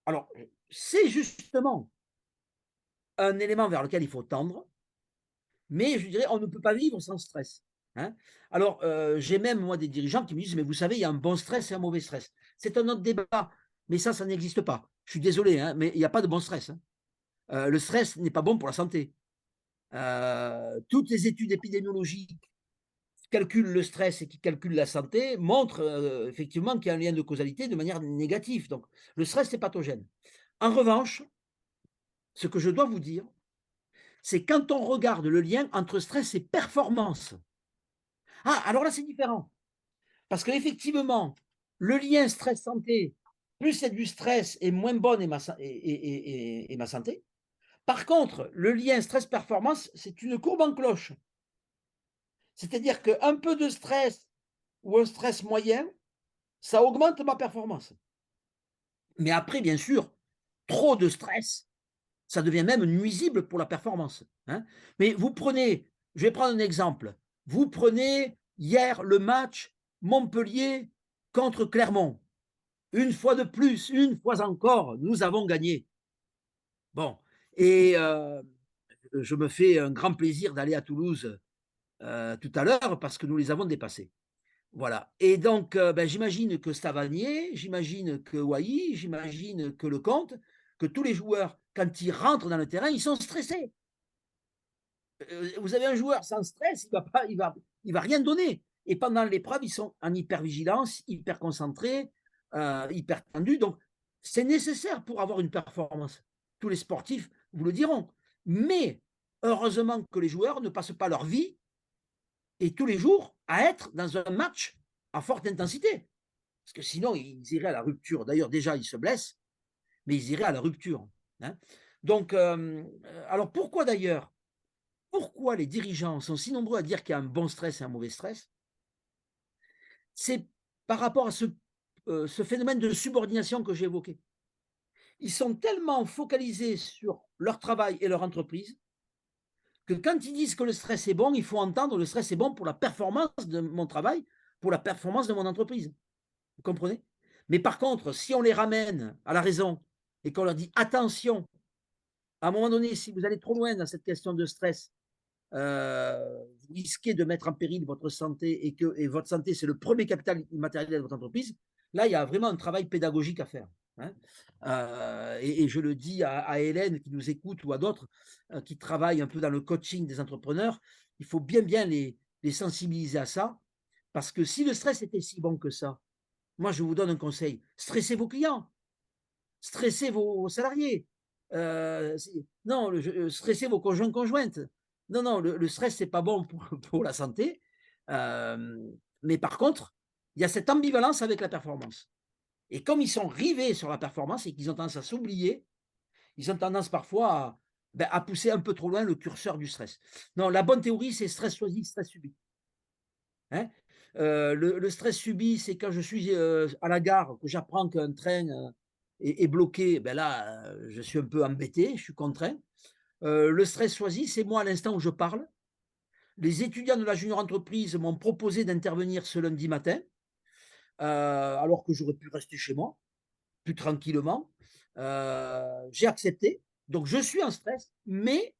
alors c'est justement un élément vers lequel il faut tendre, mais je dirais, on ne peut pas vivre sans stress, hein. Alors, j'ai même moi des dirigeants qui me disent: «Mais vous savez, il y a un bon stress et un mauvais stress». C'est un autre débat, mais ça n'existe pas. Je suis désolé, hein, mais il y a pas de bon stress, hein. Le stress n'est pas bon pour la santé. Toutes les études épidémiologiques qui calculent le stress et qui calculent la santé montrent, effectivement qu'il y a un lien de causalité de manière négative. Donc le stress est pathogène. En revanche, ce que je dois vous dire, c'est quand on regarde le lien entre stress et performance. Ah, alors là, c'est différent. Parce qu'effectivement, le lien stress-santé, plus c'est du stress et moins bonne est ma santé. Par contre, le lien stress-performance, c'est une courbe en cloche. C'est-à-dire qu'un peu de stress ou un stress moyen, ça augmente ma performance. Mais après, bien sûr, trop de stress, ça devient même nuisible pour la performance, hein. Mais vous prenez, je vais prendre un exemple. Vous prenez hier le match Montpellier contre Clermont. Une fois de plus, une fois encore, nous avons gagné. Bon, et je me fais un grand plaisir d'aller à Toulouse tout à l'heure parce que nous les avons dépassés. Voilà. Et donc, j'imagine que Stavagnier, j'imagine que Wai, j'imagine que Lecomte, que tous les joueurs, quand ils rentrent dans le terrain, ils sont stressés. Vous avez un joueur sans stress, il va rien donner. Et pendant l'épreuve, ils sont en hypervigilance, hyper concentrés, hyper tendus. Donc, c'est nécessaire pour avoir une performance. Tous les sportifs vous le diront. Mais heureusement que les joueurs ne passent pas leur vie et tous les jours à être dans un match à forte intensité. Parce que sinon, ils iraient à la rupture. D'ailleurs, déjà, ils se blessent, mais ils iraient à la rupture, hein. Donc, alors pourquoi d'ailleurs, pourquoi les dirigeants sont si nombreux à dire qu'il y a un bon stress et un mauvais stress? C'est par rapport à ce phénomène de subordination que j'ai évoqué. Ils sont tellement focalisés sur leur travail et leur entreprise que quand ils disent que le stress est bon, il faut entendre le stress est bon pour la performance de mon travail, pour la performance de mon entreprise. Vous comprenez? Mais par contre, si on les ramène à la raison et qu'on leur dit attention, à un moment donné, si vous allez trop loin dans cette question de stress, vous risquez de mettre en péril votre santé et votre santé, c'est le premier capital immatériel de votre entreprise. Là, il y a vraiment un travail pédagogique à faire, hein. Et je le dis à Hélène qui nous écoute ou à d'autres qui travaillent un peu dans le coaching des entrepreneurs, il faut bien les sensibiliser à ça, parce que si le stress était si bon que ça, moi je vous donne un conseil, stressez vos clients, stressez vos salariés. Non, stressez vos conjoints, conjointes. Non, non, le stress, c'est pas bon pour, pour la santé. Mais par contre, il y a cette ambivalence avec la performance. Et comme ils sont rivés sur la performance et qu'ils ont tendance à s'oublier, ils ont tendance parfois à pousser un peu trop loin le curseur du stress. Non, la bonne théorie, c'est stress choisi, stress subi, hein. Le stress subi, c'est quand je suis à la gare, que j'apprends qu'un train est bloqué, ben là, je suis un peu embêté, je suis contraint. Le stress choisi, c'est moi à l'instant où je parle. Les étudiants de la junior entreprise m'ont proposé d'intervenir ce lundi matin, alors que j'aurais pu rester chez moi, plus tranquillement. J'ai accepté, donc je suis en stress, mais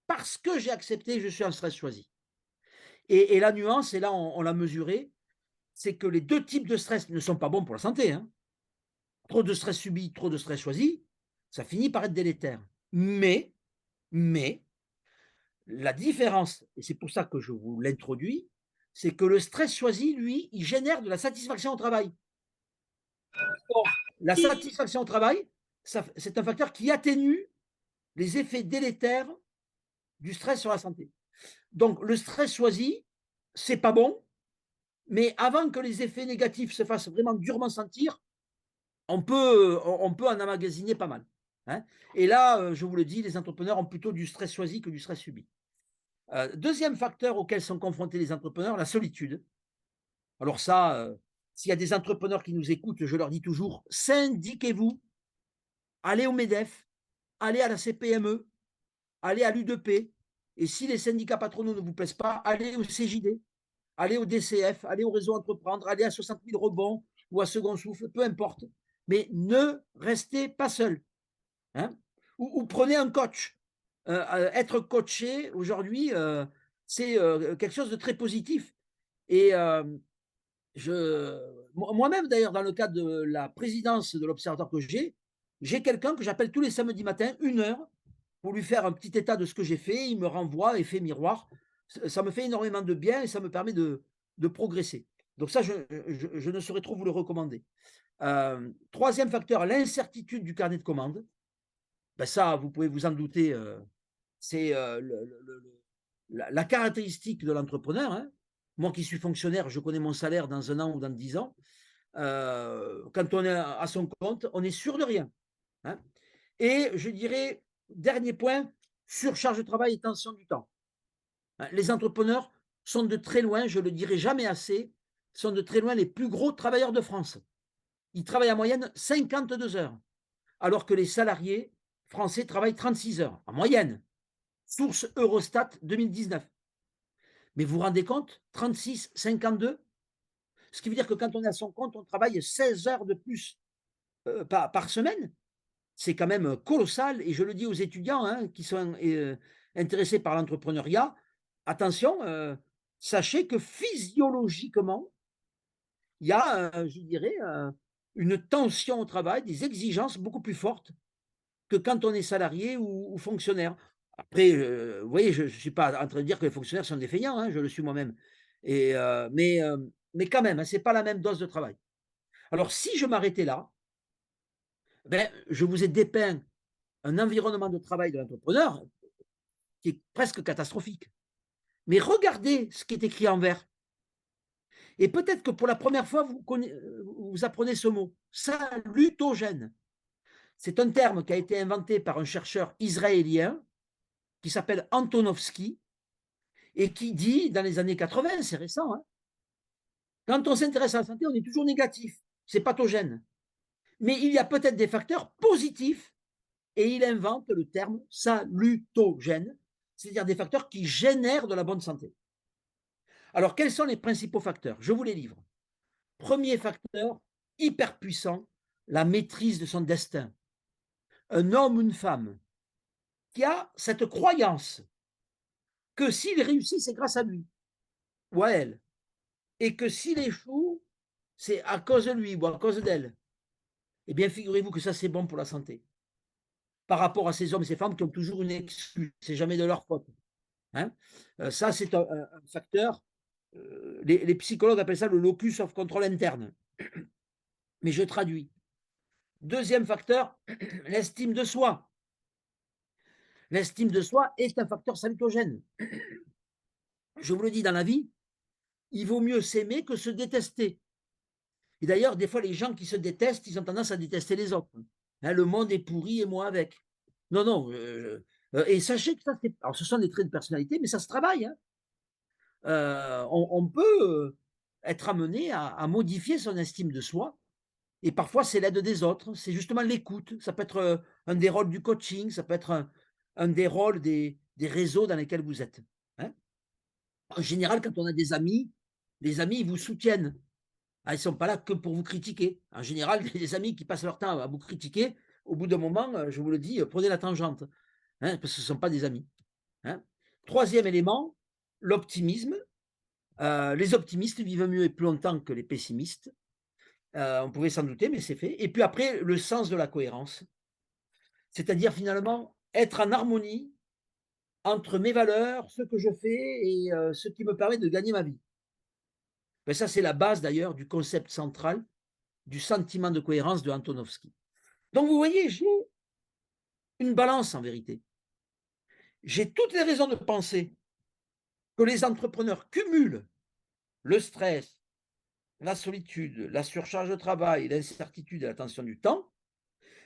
parce que j'ai accepté, je suis en stress choisi. Et la nuance, et là on l'a mesuré, c'est que les deux types de stress ne sont pas bons pour la santé, hein. Trop de stress subi, trop de stress choisi, ça finit par être délétère. Mais, la différence, et c'est pour ça que je vous l'introduis, c'est que le stress choisi, lui, il génère de la satisfaction au travail. Or, la satisfaction au travail, c'est un facteur qui atténue les effets délétères du stress sur la santé. Donc, le stress choisi, c'est pas bon, mais avant que les effets négatifs se fassent vraiment durement sentir, on peut en emmagasiner pas mal, hein. Et là, je vous le dis, les entrepreneurs ont plutôt du stress choisi que du stress subi. Deuxième facteur auquel sont confrontés les entrepreneurs, la solitude. Alors ça, s'il y a des entrepreneurs qui nous écoutent, je leur dis toujours: syndiquez-vous, allez au MEDEF, allez à la CPME, allez à l'U2P, et si les syndicats patronaux ne vous plaisent pas, allez au CJD, allez au DCF, allez au réseau Entreprendre, allez à 60 000 rebonds ou à Second Souffle, peu importe. Mais ne restez pas seul, hein. Ou prenez un coach. Être coaché aujourd'hui, c'est quelque chose de très positif. Et moi-même, d'ailleurs, dans le cadre de la présidence de l'observatoire que j'ai quelqu'un que j'appelle tous les samedis matins, 1 heure, pour lui faire un petit état de ce que j'ai fait. Il me renvoie, effet miroir. Ça me fait énormément de bien et ça me permet de progresser. Donc ça, je ne saurais trop vous le recommander. Troisième facteur, l'incertitude du carnet de commandes. Ben ça, vous pouvez vous en douter, c'est la caractéristique de l'entrepreneur, hein. Moi qui suis fonctionnaire, je connais mon salaire dans 1 an ou dans 10 ans. Quand on est à son compte, on est sûr de rien, hein. Et je dirais, dernier point, surcharge de travail et tension du temps, hein. Les entrepreneurs sont de très loin, je ne le dirai jamais assez, sont de très loin les plus gros travailleurs de France. Ils travaillent en moyenne 52 heures, alors que les salariés français travaillent 36 heures en moyenne. Source Eurostat 2019. Mais vous vous rendez compte? 36, 52. Ce qui veut dire que quand on est à son compte, on travaille 16 heures de plus par semaine. C'est quand même colossal. Et je le dis aux étudiants, hein, qui sont intéressés par l'entrepreneuriat, attention, sachez que physiologiquement, il y a, je dirais, une tension au travail, des exigences beaucoup plus fortes que quand on est salarié ou fonctionnaire. Après, vous voyez, je ne suis pas en train de dire que les fonctionnaires sont des feignants, hein, je le suis moi-même. Et, mais quand même, hein, ce n'est pas la même dose de travail. Alors, si je m'arrêtais là, ben, je vous ai dépeint un environnement de travail de l'entrepreneur qui est presque catastrophique. Mais regardez ce qui est écrit en vert. Et peut-être que pour la première fois, vous apprenez ce mot, salutogène. C'est un terme qui a été inventé par un chercheur israélien qui s'appelle Antonovsky et qui dit, dans les années 80, c'est récent, hein, quand on s'intéresse à la santé, on est toujours négatif, c'est pathogène. Mais il y a peut-être des facteurs positifs et il invente le terme salutogène, c'est-à-dire des facteurs qui génèrent de la bonne santé. Alors, quels sont les principaux facteurs? Je vous les livre. Premier facteur, hyper puissant, la maîtrise de son destin. Un homme ou une femme qui a cette croyance que s'il réussit, c'est grâce à lui ou à elle, et que s'il échoue, c'est à cause de lui ou à cause d'elle. Eh bien, figurez-vous que ça, c'est bon pour la santé. Par rapport à ces hommes et ces femmes qui ont toujours une excuse, c'est jamais de leur faute, hein. Ça, c'est un facteur, les psychologues appellent ça le locus of control interne. Mais je traduis. Deuxième facteur, l'estime de soi. L'estime de soi est un facteur salutogène. Je vous le dis, dans la vie, il vaut mieux s'aimer que se détester. Et d'ailleurs, des fois, les gens qui se détestent, ils ont tendance à détester les autres, hein. Le monde est pourri et moi avec. Non, non. Et sachez que ça, alors, ce sont des traits de personnalité, mais ça se travaille, hein. On peut être amené à modifier son estime de soi. Et parfois, c'est l'aide des autres. C'est justement l'écoute. Ça peut être un des rôles du coaching. Ça peut être un des rôles des réseaux dans lesquels vous êtes, hein. En général, quand on a des amis, les amis, ils vous soutiennent. Ah, ils ne sont pas là que pour vous critiquer. En général, les amis qui passent leur temps à vous critiquer, au bout d'un moment, je vous le dis, prenez la tangente, hein, parce que ce ne sont pas des amis, hein. Troisième élément, l'optimisme. Les optimistes vivent mieux et plus longtemps que les pessimistes. On pouvait s'en douter, mais c'est fait. Et puis après, le sens de la cohérence. C'est-à-dire finalement être en harmonie entre mes valeurs, ce que je fais et ce qui me permet de gagner ma vie. Ben ça, c'est la base d'ailleurs du concept central du sentiment de cohérence de Antonovsky. Donc vous voyez, j'ai une balance en vérité. J'ai toutes les raisons de penser que les entrepreneurs cumulent le stress, la solitude, la surcharge de travail, l'incertitude et la tension du temps,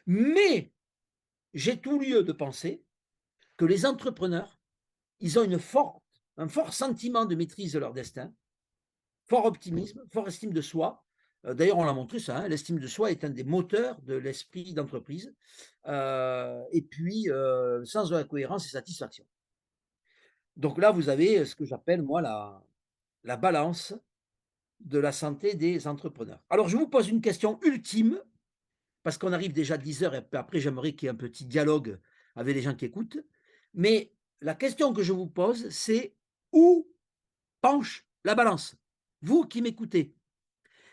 mais j'ai tout lieu de penser que les entrepreneurs, ils ont une forte un fort sentiment de maîtrise de leur destin, fort optimisme, fort estime de soi. D'ailleurs, on l'a montré ça, hein, l'estime de soi est un des moteurs de l'esprit d'entreprise. Et puis, sens de la cohérence et satisfaction. Donc là, vous avez ce que j'appelle, moi, la balance de la santé des entrepreneurs. Alors, je vous pose une question ultime, parce qu'on arrive déjà à 10 heures et après, j'aimerais qu'il y ait un petit dialogue avec les gens qui écoutent. Mais la question que je vous pose, c'est où penche la balance? Vous qui m'écoutez,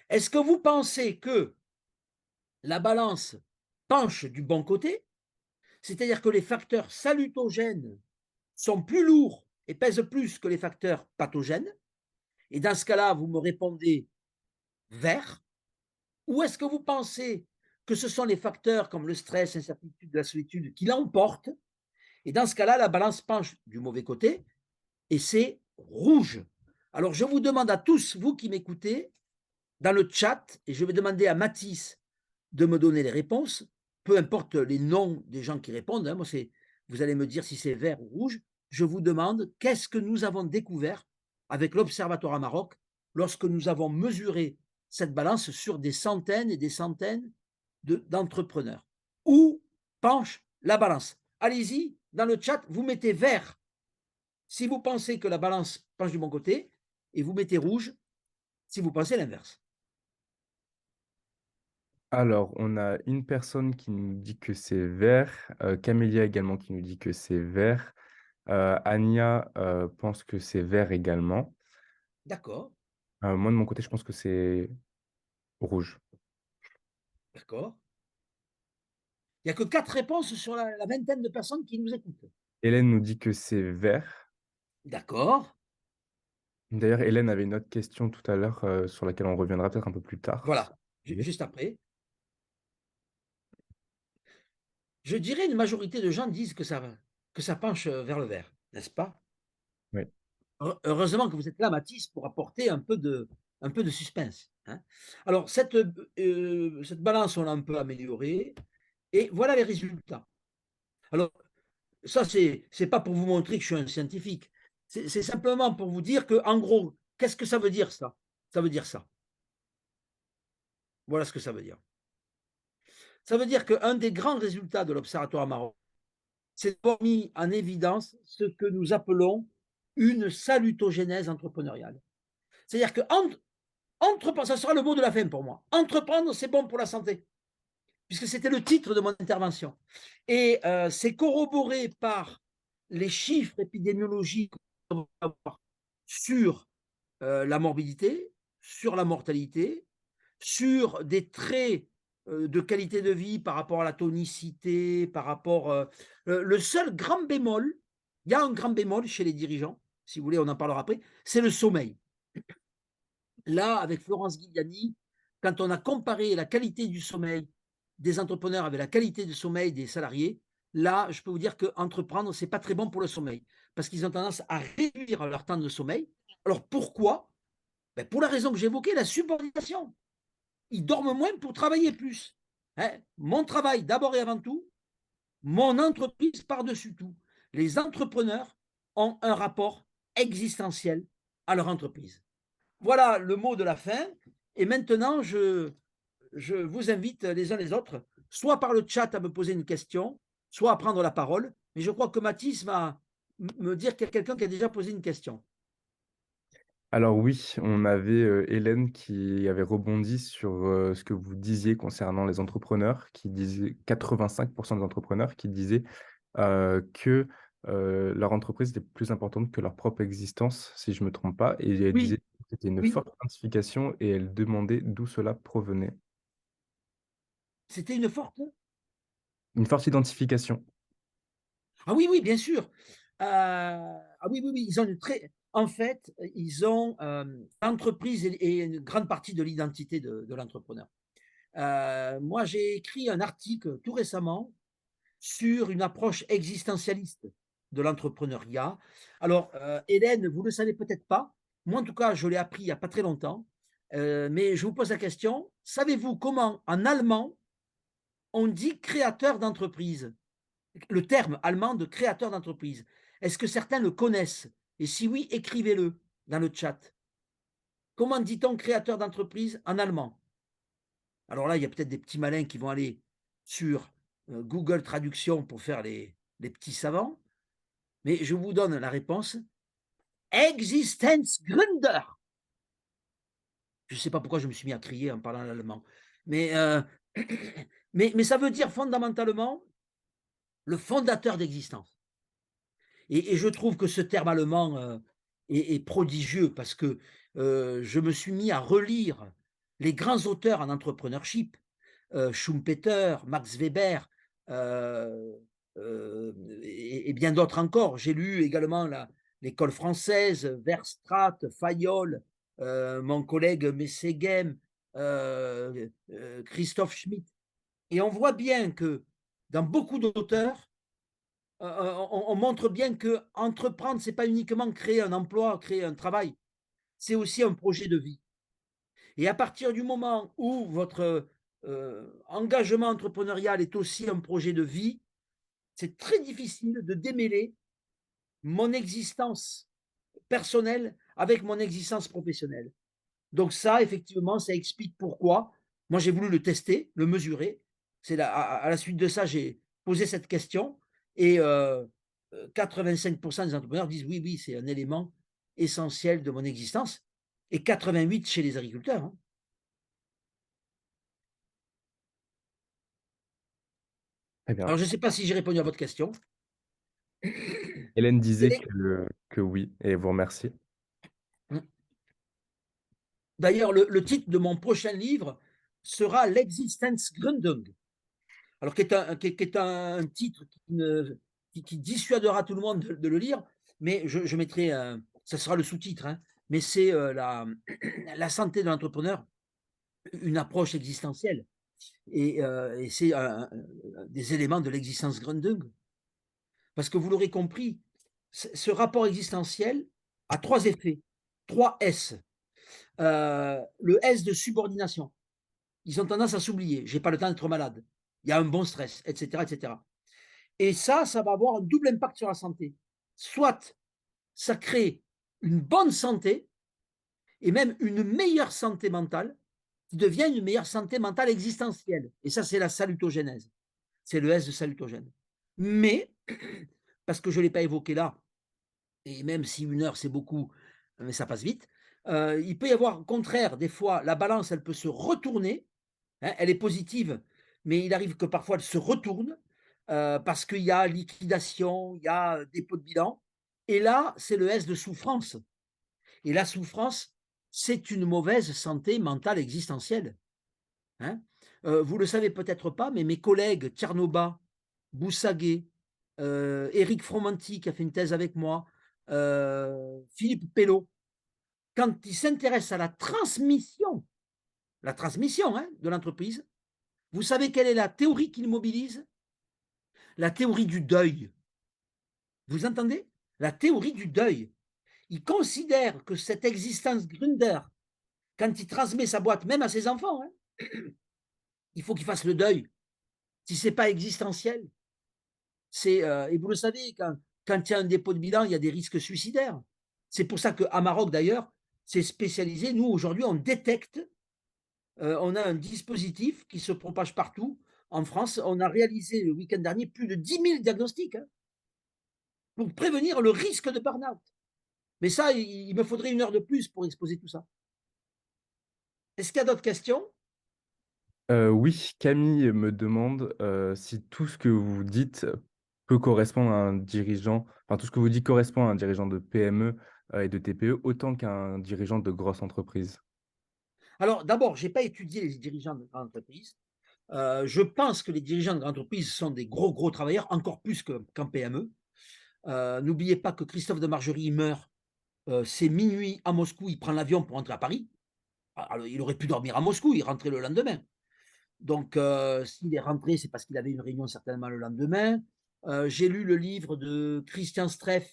est-ce que vous pensez que la balance penche du bon côté? C'est-à-dire que les facteurs salutogènes sont plus lourds et pèsent plus que les facteurs pathogènes? Et dans ce cas-là, vous me répondez vert. Ou est-ce que vous pensez que ce sont les facteurs comme le stress, l'incertitude, la solitude qui l'emportent? Et dans ce cas-là, la balance penche du mauvais côté et c'est rouge. Alors, je vous demande à tous, vous qui m'écoutez, dans le chat, et je vais demander à Mathis de me donner les réponses, peu importe les noms des gens qui répondent, hein, moi vous allez me dire si c'est vert ou rouge, je vous demande qu'est-ce que nous avons découvert avec l'Observatoire à Maroc lorsque nous avons mesuré cette balance sur des centaines et des centaines d'entrepreneurs. Où penche la balance? Allez-y, dans le chat, vous mettez vert si vous pensez que la balance penche du bon côté et vous mettez rouge si vous pensez l'inverse. Alors, on a une personne qui nous dit que c'est vert, Camélia également qui nous dit que c'est vert, Ania, pense que c'est vert également. D'accord, Moi, de mon côté, je pense que c'est rouge. d'accord. Il n'y a que 4 réponses sur la vingtaine de personnes qui nous écoutent. Hélène nous dit que c'est vert. D'accord, D'ailleurs, Hélène avait une autre question tout à l'heure, sur laquelle on reviendra peut-être un peu plus tard, si voilà, vous voulez. juste après. Je dirais une majorité de gens disent que ça penche vers le vert, n'est-ce pas? Oui. Heureusement que vous êtes là, Mathis, pour apporter un peu de suspense, hein. Alors cette balance, on l'a un peu améliorée et voilà les résultats. Alors ça, c'est pas pour vous montrer que je suis un scientifique. C'est simplement pour vous dire que, en gros, qu'est-ce que ça veut dire ça? Ça veut dire ça. Voilà ce que ça veut dire. Ça veut dire qu'un des grands résultats de l'Observatoire marocain, c'est d'avoir mis en évidence ce que nous appelons une salutogénèse entrepreneuriale. C'est-à-dire que entreprendre, ça sera le mot de la fin pour moi. Entreprendre, c'est bon pour la santé, puisque c'était le titre de mon intervention. Et c'est corroboré par les chiffres épidémiologiques sur la morbidité, sur la mortalité, sur des traits de qualité de vie par rapport à la tonicité, par rapport. Le seul grand bémol, il y a un grand bémol chez les dirigeants, si vous voulez, on en parlera après, c'est le sommeil. Là, avec Florence Guiliani, quand on a comparé la qualité du sommeil des entrepreneurs avec la qualité du sommeil des salariés, là, je peux vous dire qu'entreprendre, ce n'est pas très bon pour le sommeil, parce qu'ils ont tendance à réduire leur temps de sommeil. Alors pourquoi? Ben, pour la raison que j'évoquais, la subordination. Ils dorment moins pour travailler plus, hein. Mon travail d'abord et avant tout, mon entreprise par-dessus tout. Les entrepreneurs ont un rapport existentiel à leur entreprise. Voilà le mot de la fin. Et maintenant, je vous invite les uns les autres, soit par le chat à me poser une question, soit à prendre la parole. Mais je crois que Mathis va me dire qu'il y a quelqu'un qui a déjà posé une question. Alors oui, on avait, Hélène qui avait rebondi sur, ce que vous disiez concernant les entrepreneurs, qui disait 85 des entrepreneurs qui disaient, que, leur entreprise était plus importante que leur propre existence, si je ne me trompe pas, et elle disait Oui, que c'était une oui, forte identification et elle demandait d'où cela provenait. c'était une forte. Une forte identification. Ah oui, oui, bien sûr. Ah oui, oui, oui, ils ont une très en fait, ils ont, l'entreprise est une grande partie de l'identité de l'entrepreneur. Moi, j'ai écrit un article tout récemment sur une approche existentialiste de l'entrepreneuriat. Alors, Hélène, vous ne le savez peut-être pas. Moi, en tout cas, je l'ai appris il y a pas très longtemps. Mais je vous pose la question, savez-vous comment, en allemand, on dit créateur d'entreprise? Le terme allemand de créateur d'entreprise. Est-ce que certains le connaissent? Et si oui, écrivez-le dans le chat. Comment dit-on créateur d'entreprise en allemand? Alors là, il y a peut-être des petits malins qui vont aller sur Google Traduction pour faire les petits savants, mais je vous donne la réponse. Existenzgründer. Je ne sais pas pourquoi je me suis mis à crier en parlant l'allemand. Mais, mais ça veut dire fondamentalement le fondateur d'existence. Et je trouve que ce terme allemand est prodigieux parce que je me suis mis à relire les grands auteurs en entrepreneurship, Schumpeter, Max Weber, euh, et bien d'autres encore. J'ai lu également l'école française, Verstraete, Fayol, mon collègue Messegem, Christophe Schmitt. Et on voit bien que dans beaucoup d'auteurs, on montre bien que entreprendre, c'est pas uniquement créer un emploi, créer un travail, c'est aussi un projet de vie. Et à partir du moment où votre engagement entrepreneurial est aussi un projet de vie, c'est très difficile de démêler mon existence personnelle avec mon existence professionnelle. Donc ça, effectivement, ça explique pourquoi. Moi, j'ai voulu le tester, le mesurer. À la suite de ça, j'ai posé cette question et 85% des entrepreneurs disent oui, oui, c'est un élément essentiel de mon existence et 88 chez les agriculteurs, hein. Très bien. Alors, je ne sais pas si j'ai répondu à votre question. Hélène Quel disait est- que oui et vous remercie. D'ailleurs, le titre de mon prochain livre sera L'Existenzgründung. Alors, qui est un titre qui dissuadera tout le monde de le lire, mais je mettrai, ça sera le sous-titre, hein, mais c'est la santé de l'entrepreneur, une approche existentielle. Et c'est des éléments de l'existence Grundung. Parce que vous l'aurez compris, ce rapport existentiel a trois effets, trois S. Le S de subordination. Ils ont tendance à s'oublier. J'ai pas le temps d'être malade. Il y a un bon stress, etc., etc. Et ça va avoir un double impact sur la santé. Soit ça crée une bonne santé et même une meilleure santé mentale qui devient une meilleure santé mentale existentielle. Et ça, c'est la salutogénèse. C'est le S de salutogène. Mais, parce que je ne l'ai pas évoqué là, et même si 1 heure c'est beaucoup, mais ça passe vite, il peut y avoir au contraire, des fois, la balance, elle peut se retourner, hein, elle est positive, mais il arrive que parfois elle se retourne parce qu'il y a liquidation, il y a dépôt de bilan. Et là, c'est le S de souffrance. Et la souffrance, c'est une mauvaise santé mentale existentielle, hein. Vous ne le savez peut-être pas, mais mes collègues Tchernoba, Boussaguet, Éric Fromanti, qui a fait une thèse avec moi, Philippe Pelot, quand ils s'intéressent à la transmission hein, de l'entreprise, vous savez quelle est la théorie qu'ils mobilisent? La théorie du deuil. Vous entendez? La théorie du deuil. Ils considèrent que cette existence Gründer, quand il transmet sa boîte, même à ses enfants, hein, il faut qu'il fasse le deuil. Si ce n'est pas existentiel, et vous le savez, quand il y a un dépôt de bilan, il y a des risques suicidaires. C'est pour ça qu'à Maroc, d'ailleurs, c'est spécialisé. Nous, aujourd'hui, on détecte, on a un dispositif qui se propage partout. En France, on a réalisé le week-end dernier plus de 10 000 diagnostics hein, pour prévenir le risque de burn-out. Mais ça, il me faudrait 1 heure de plus pour exposer tout ça. Est-ce qu'il y a d'autres questions? Oui, Camille me demande, si tout ce que vous dites peut correspondre à un dirigeant, enfin tout ce que vous dites correspond à un dirigeant de PME, et de TPE autant qu'un dirigeant de grosse entreprise. Alors, d'abord, je n'ai pas étudié les dirigeants de grandes entreprises. Je pense que les dirigeants de grandes entreprises sont des gros, gros travailleurs, encore plus qu'en PME. N'oubliez pas que Christophe de Margerie il meurt, c'est minuit à Moscou, il prend l'avion pour rentrer à Paris. Alors, il aurait pu dormir à Moscou, il rentrait le lendemain. Donc, s'il est rentré, c'est parce qu'il avait une réunion certainement le lendemain. J'ai lu le livre de Christian Streff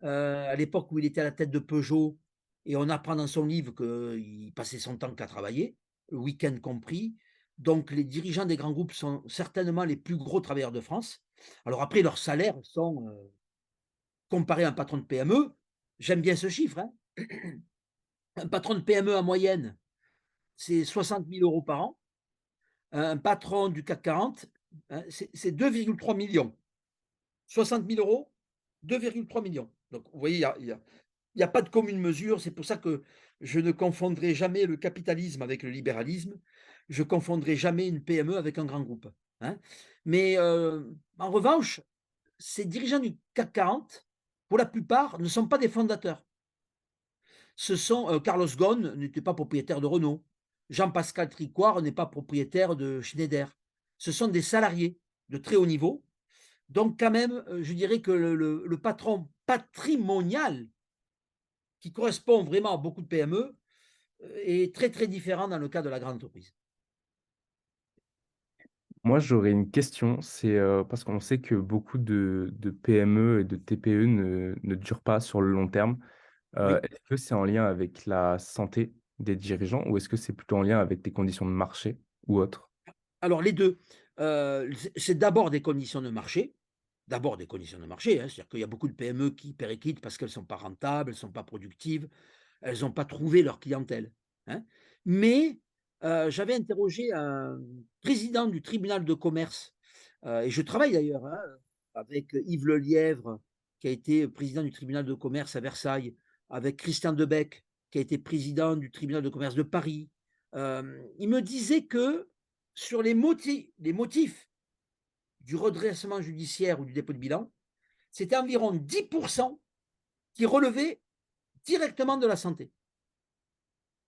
à l'époque où il était à la tête de Peugeot, et on apprend dans son livre qu'il passait son temps qu'à travailler, le week-end compris. Donc, les dirigeants des grands groupes sont certainement les plus gros travailleurs de France. Alors après, leurs salaires sont, comparés à un patron de PME, j'aime bien ce chiffre, hein. Un patron de PME en moyenne, c'est 60 000 € par an. Un patron du CAC 40, hein, c'est 2,3 millions. 60 000 €, 2,3 millions. Donc vous voyez, il y a pas de commune mesure. C'est pour ça que je ne confondrai jamais le capitalisme avec le libéralisme. Je confondrai jamais une PME avec un grand groupe, hein. Mais, en revanche, ces dirigeants du CAC 40, pour la plupart, ne sont pas des fondateurs. Ce sont, Carlos Ghosn n'était pas propriétaire de Renault. Jean-Pascal Tricoire n'est pas propriétaire de Schneider. Ce sont des salariés de très haut niveau. Donc quand même, je dirais que le patron patrimonial, qui correspond vraiment à beaucoup de PME, est très, très différent dans le cas de la grande entreprise. Moi, j'aurais une question, c'est, parce qu'on sait que beaucoup de PME et de TPE ne durent pas sur le long terme. Oui. Est-ce que c'est en lien avec la santé des dirigeants ou est-ce que c'est plutôt en lien avec des conditions de marché ou autre? Alors les 2, c'est d'abord des conditions de marché. D'abord des conditions de marché, hein, c'est-à-dire qu'il y a beaucoup de PME qui périclitent parce qu'elles ne sont pas rentables, elles ne sont pas productives, elles n'ont pas trouvé leur clientèle, hein. Mais, j'avais interrogé un président du tribunal de commerce, et je travaille d'ailleurs, hein, avec Yves Lelièvre, qui a été président du tribunal de commerce à Versailles, avec Christian Debec, qui a été président du tribunal de commerce de Paris. Il me disait que sur les motifs du redressement judiciaire ou du dépôt de bilan, c'était environ 10 qui relevaient directement de la santé.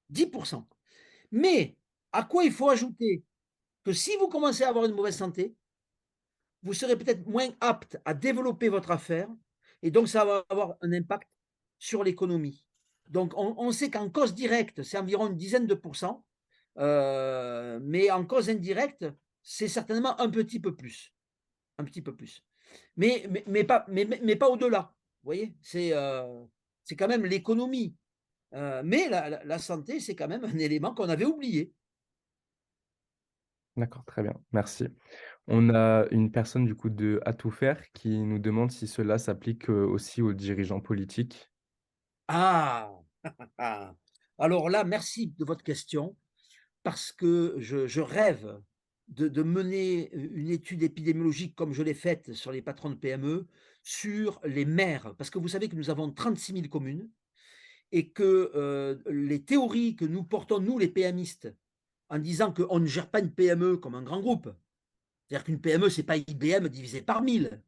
10. Mais à quoi il faut ajouter que si vous commencez à avoir une mauvaise santé, vous serez peut-être moins apte à développer votre affaire et donc ça va avoir un impact sur l'économie. Donc on sait qu'en cause directe, c'est environ une dizaine de pourcents, mais en cause indirecte, c'est certainement un petit peu plus, un petit peu plus. Mais pas au-delà, vous voyez? C'est quand même l'économie, mais la santé, c'est quand même un élément qu'on avait oublié. D'accord, très bien, merci. On a une personne du coup de À tout faire qui nous demande si cela s'applique, aussi aux dirigeants politiques. Ah! Ah! Alors là, merci de votre question parce que je rêve de mener une étude épidémiologique comme je l'ai faite sur les patrons de PME, sur les maires. Parce que vous savez que nous avons 36 000 communes et que, les théories que nous portons, nous les PMistes, en disant qu'on ne gère pas une PME comme un grand groupe. C'est-à-dire qu'une PME, c'est pas IBM divisé par 1000.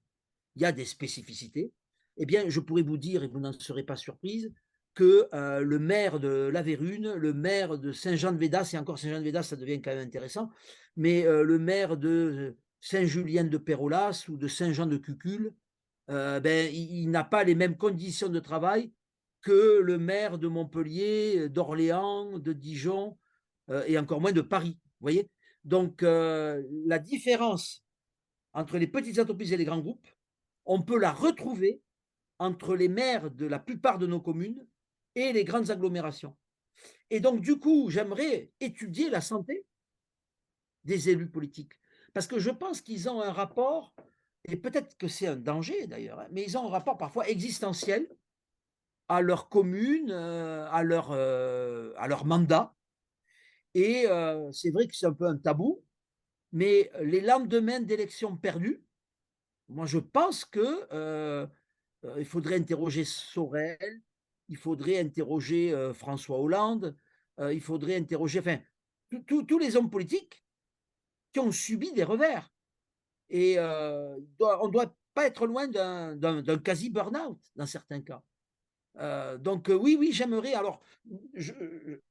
Il y a des spécificités. Eh bien, je pourrais vous dire, et vous n'en serez pas surprise, que le maire de La Vérune, le maire de Saint-Jean-de-Védas, et encore Saint-Jean-de-Védas, ça devient quand même intéressant, mais le maire de Saint-Julien de Pérolas ou de Saint-Jean de Cucul, ben, il n'a pas les mêmes conditions de travail que le maire de Montpellier, d'Orléans, de Dijon, et encore moins de Paris. Vous voyez? Donc, la différence entre les petites entreprises et les grands groupes, on peut la retrouver entre les maires de la plupart de nos communes et les grandes agglomérations. Et donc, du coup, j'aimerais étudier la santé des élus politiques. Parce que je pense qu'ils ont un rapport, et peut-être que c'est un danger d'ailleurs, hein, mais ils ont un rapport parfois existentiel à leur commune, à leur mandat. Et c'est vrai que c'est un peu un tabou, mais les lendemains d'élections perdues, moi je pense que il faudrait interroger Sorel, il faudrait interroger, François Hollande, il faudrait interroger, enfin, tous les hommes politiques qui ont subi des revers et on doit pas être loin d'un quasi burn-out dans certains cas. Donc oui, oui, j'aimerais alors je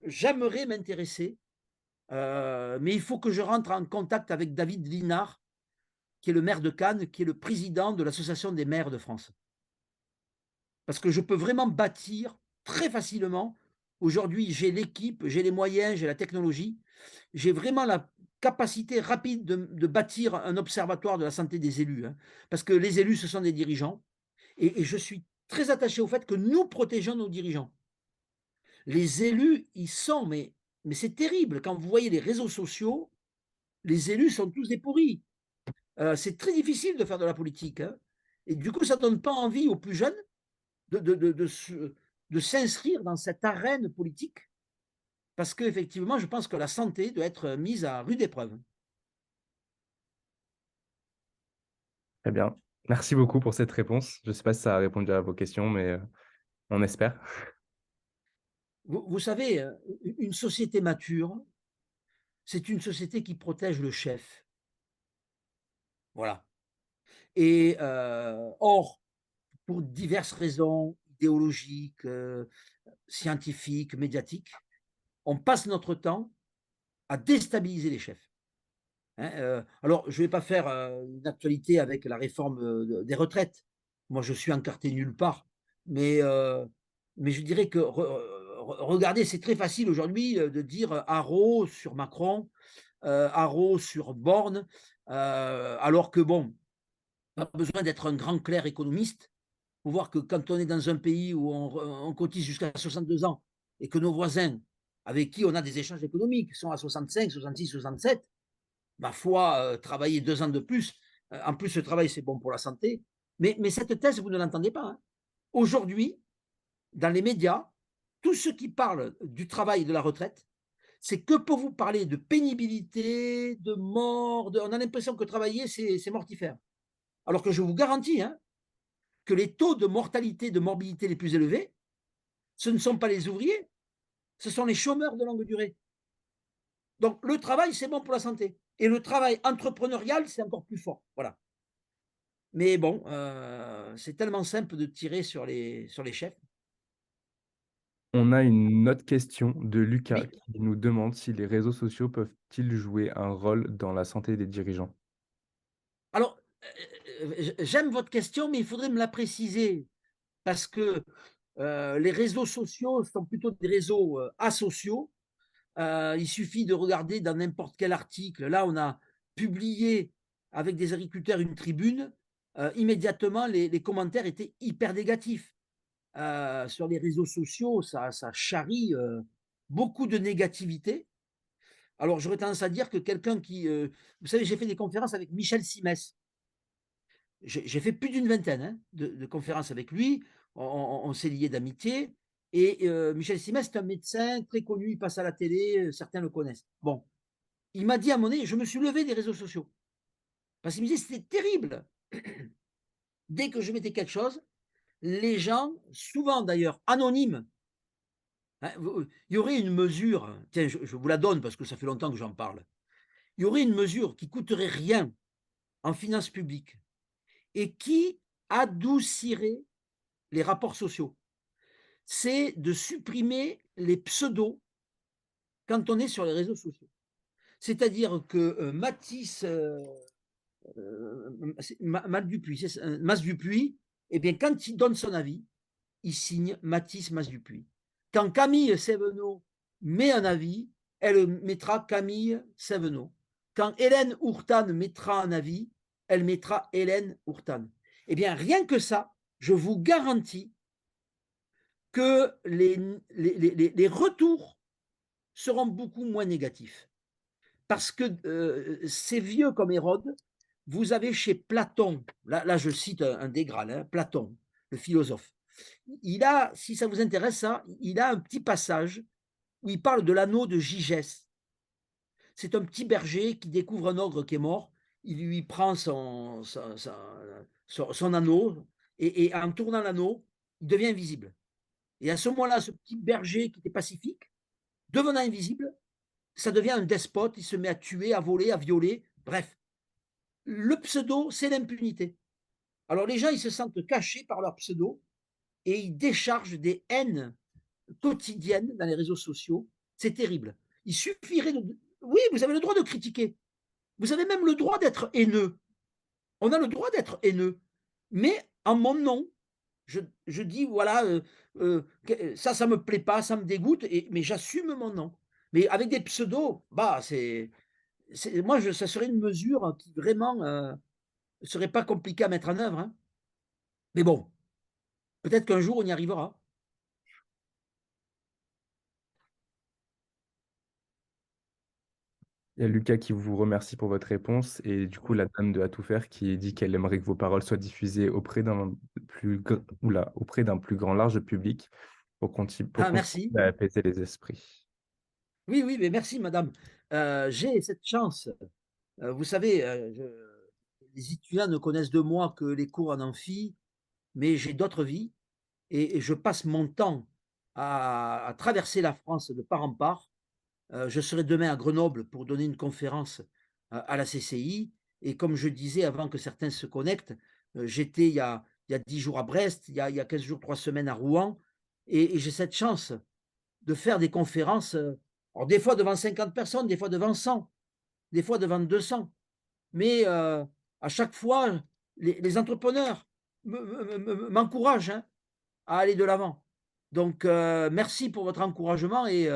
j'aimerais m'intéresser, mais il faut que je rentre en contact avec David Linard, qui est le maire de Cannes, qui est le président de l'association des maires de France. Parce que je peux vraiment bâtir très facilement. Aujourd'hui, j'ai l'équipe, j'ai les moyens, j'ai la technologie. J'ai vraiment la capacité rapide de bâtir un observatoire de la santé des élus, hein. Parce que les élus, ce sont des dirigeants. Et je suis très attaché au fait que nous protégeons nos dirigeants. Les élus, ils sont, mais c'est terrible. Quand vous voyez les réseaux sociaux, les élus sont tous des pourris. C'est très difficile de faire de la politique, hein. Et du coup, ça ne donne pas envie aux plus jeunes de de s'inscrire dans cette arène politique parce qu'effectivement, je pense que la santé doit être mise à rude épreuve. Très bien. Merci beaucoup pour cette réponse. Je ne sais pas si ça a répondu à vos questions, mais on espère. Vous savez, une société mature, c'est une société qui protège le chef. Voilà. Et or, pour diverses raisons idéologiques, scientifiques, médiatiques, on passe notre temps à déstabiliser les chefs. Hein, alors, je ne vais pas faire une actualité avec la réforme des retraites. Moi, je suis encarté nulle part. Mais, mais je dirais que regardez, c'est très facile aujourd'hui de dire haro sur Macron, haro sur Borne, alors que bon, pas besoin d'être un grand clerc économiste pour voir que quand on est dans un pays où on cotise jusqu'à 62 ans et que nos voisins avec qui on a des échanges économiques sont à 65, 66, 67, ma foi, travailler 2 ans de plus, en plus, le travail, c'est bon pour la santé. Mais cette thèse, vous ne l'entendez pas. Hein. Aujourd'hui, dans les médias, tous ceux qui parlent du travail et de la retraite, c'est que pour vous parler de pénibilité, de mort. On a l'impression que travailler, c'est mortifère. Alors que je vous garantis hein, que les taux de mortalité, de morbidité les plus élevés, ce ne sont pas les ouvriers, ce sont les chômeurs de longue durée. Donc le travail, c'est bon pour la santé. Et le travail entrepreneurial, c'est encore plus fort. Voilà. Mais bon, c'est tellement simple de tirer sur les chefs. On a une autre question de Lucas Oui, qui nous demande si les réseaux sociaux peuvent-ils jouer un rôle dans la santé des dirigeants? alors, j'aime votre question, mais il faudrait me la préciser parce que, les réseaux sociaux sont plutôt des réseaux, asociaux. Il suffit de regarder dans n'importe quel article. Là, on a publié avec des agriculteurs une tribune, immédiatement les commentaires étaient hyper négatifs. Sur les réseaux sociaux, ça charrie, beaucoup de négativité. Alors j'aurais tendance à dire que quelqu'un qui, vous savez, j'ai fait des conférences avec Michel Simès. J'ai fait plus d'une vingtaine, hein, de conférences avec lui. On s'est liés d'amitié et Michel Simès, c'est un médecin très connu, il passe à la télé, certains le connaissent. Bon, il m'a dit à un moment donné, je me suis levé des réseaux sociaux parce qu'il me disait: «C'était terrible». Dès que je mettais quelque chose, les gens, souvent d'ailleurs anonymes, hein, il y aurait une mesure, tiens, je vous la donne parce que ça fait longtemps que j'en parle. Il y aurait une mesure qui coûterait rien en finances publiques et qui adoucirait les rapports sociaux. C'est de supprimer les pseudos quand on est sur les réseaux sociaux. C'est-à-dire que Mathis, Matt Dupuis, Mas Dupuis, eh bien, quand il donne son avis, il signe Mathis Mas Dupuis. Quand Camille Sévenot met un avis, elle mettra Camille Sévenot. Quand Hélène Ourtan mettra un avis, elle mettra Hélène Ourtan. Eh bien, rien que ça, je vous garantis que les retours seront beaucoup moins négatifs. Parce que c'est vieux comme Hérode. Vous avez chez Platon, là je cite un des Grals, hein, Platon, le philosophe. Il a, si ça vous intéresse, ça, il a un petit passage où il parle de l'anneau de Gigès. C'est un petit berger qui découvre un ogre qui est mort. Il lui prend son anneau et en tournant l'anneau, il devient invisible. Et à ce moment-là, ce petit berger qui était pacifique, devenant invisible, ça devient un despote. Il se met à tuer, à voler, à violer. Bref, le pseudo, c'est l'impunité. Alors les gens, ils se sentent cachés par leur pseudo et ils déchargent des haines quotidiennes dans les réseaux sociaux. C'est terrible. Il suffirait de... Oui, vous avez le droit de critiquer. Vous avez même le droit d'être haineux. On a le droit d'être haineux. Mais en mon nom, je dis, voilà, ça, ça me plaît pas, ça me dégoûte, mais j'assume mon nom. Mais avec des pseudos, bah, moi, ça serait une mesure qui vraiment serait pas compliquée à mettre en œuvre. Hein. Mais bon, peut-être qu'un jour, on y arrivera. Il y a Lucas qui vous remercie pour votre réponse et du coup la dame de À tout faire qui dit qu'elle aimerait que vos paroles soient diffusées auprès d'un plus grand large public. pour Ah, contribuer merci. à apaiser les esprits. Oui, oui, mais merci madame. J'ai cette chance, vous savez, les étudiants ne connaissent de moi que les cours en amphi, mais j'ai d'autres vies et je passe mon temps à traverser la France de part en part. Je serai demain à Grenoble pour donner une conférence, à la CCI et comme je disais avant que certains se connectent, j'étais il y a 10 jours à Brest, il y a 15 jours, 3 semaines à Rouen et j'ai cette chance de faire des conférences, alors des fois devant 50 personnes, des fois devant 100, des fois devant 200. Mais à chaque fois, les entrepreneurs m'encouragent, hein, à aller de l'avant. Donc merci pour votre encouragement et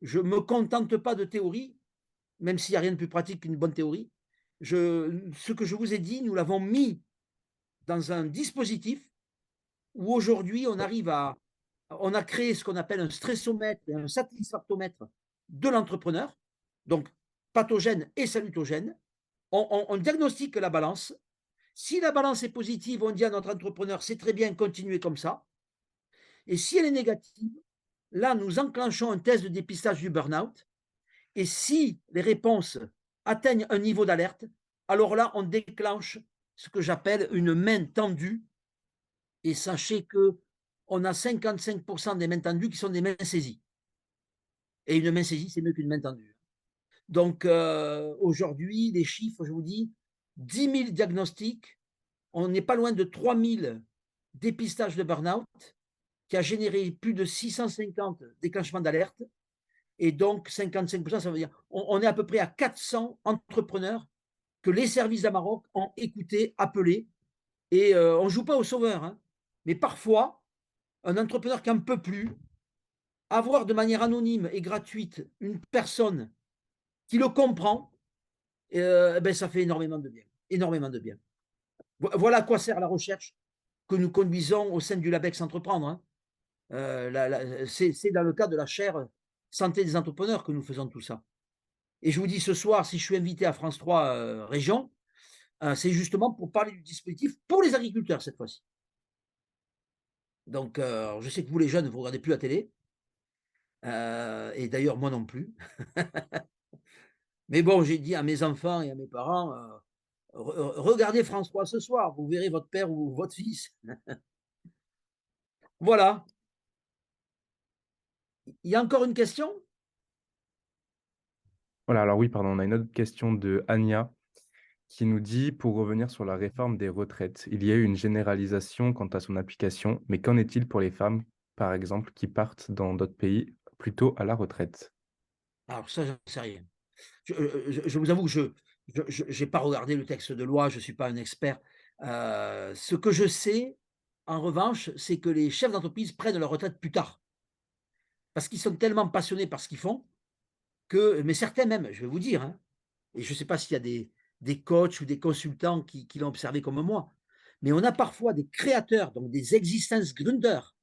je ne me contente pas de théorie, même s'il n'y a rien de plus pratique qu'une bonne théorie. Ce que je vous ai dit, nous l'avons mis dans un dispositif où aujourd'hui on a créé ce qu'on appelle un stressomètre et un satisfactomètre de l'entrepreneur, donc pathogène et salutogène. On diagnostique la balance. Si la balance est positive, on dit à notre entrepreneur, c'est très bien, continuez comme ça. Et si elle est négative, là, nous enclenchons un test de dépistage du burn-out. Et si les réponses atteignent un niveau d'alerte, alors là, on déclenche ce que j'appelle une main tendue. Et sachez que on a 55% des mains tendues qui sont des mains saisies. Et une main saisie, c'est mieux qu'une main tendue. Donc aujourd'hui, les chiffres, je vous dis, 10 000 diagnostics, on n'est pas loin de 3 000 dépistages de burn-out, qui a généré plus de 650 déclenchements d'alerte. Et donc 55%, ça veut dire on est à peu près à 400 entrepreneurs que les services d'Amaroc ont écoutés, appelés. Et on ne joue pas au sauveur, hein. Mais parfois, un entrepreneur qui n'en peut plus, avoir de manière anonyme et gratuite une personne qui le comprend, ben, ça fait énormément de bien. Énormément de bien. Voilà à quoi sert la recherche que nous conduisons au sein du LABEX Entreprendre, hein. C'est dans le cadre de la chaire santé des entrepreneurs que nous faisons tout ça. Et je vous dis ce soir, si je suis invité à France 3 Région, c'est justement pour parler du dispositif pour les agriculteurs cette fois-ci. Donc, je sais que vous les jeunes, vous ne regardez plus la télé, et d'ailleurs moi non plus. Mais bon, j'ai dit à mes enfants et à mes parents, regardez France 3 ce soir, vous verrez votre père ou votre fils. Voilà. Il y a encore une question? Voilà, alors oui, pardon, on a une autre question de Anya qui nous dit: «Pour revenir sur la réforme des retraites, il y a eu une généralisation quant à son application, mais qu'en est-il pour les femmes, par exemple, qui partent dans d'autres pays plus tôt à la retraite?» Alors ça, j'en sais rien. Je vous avoue que je n'ai pas regardé le texte de loi, je ne suis pas un expert. Ce que je sais, en revanche, c'est que les chefs d'entreprise prennent leur retraite plus tard. Parce qu'ils sont tellement passionnés par ce qu'ils font que, mais certains même, je vais vous dire, hein, et je ne sais pas s'il y a des coachs ou des consultants qui l'ont observé comme moi, mais on a parfois des créateurs, donc des existence gründers,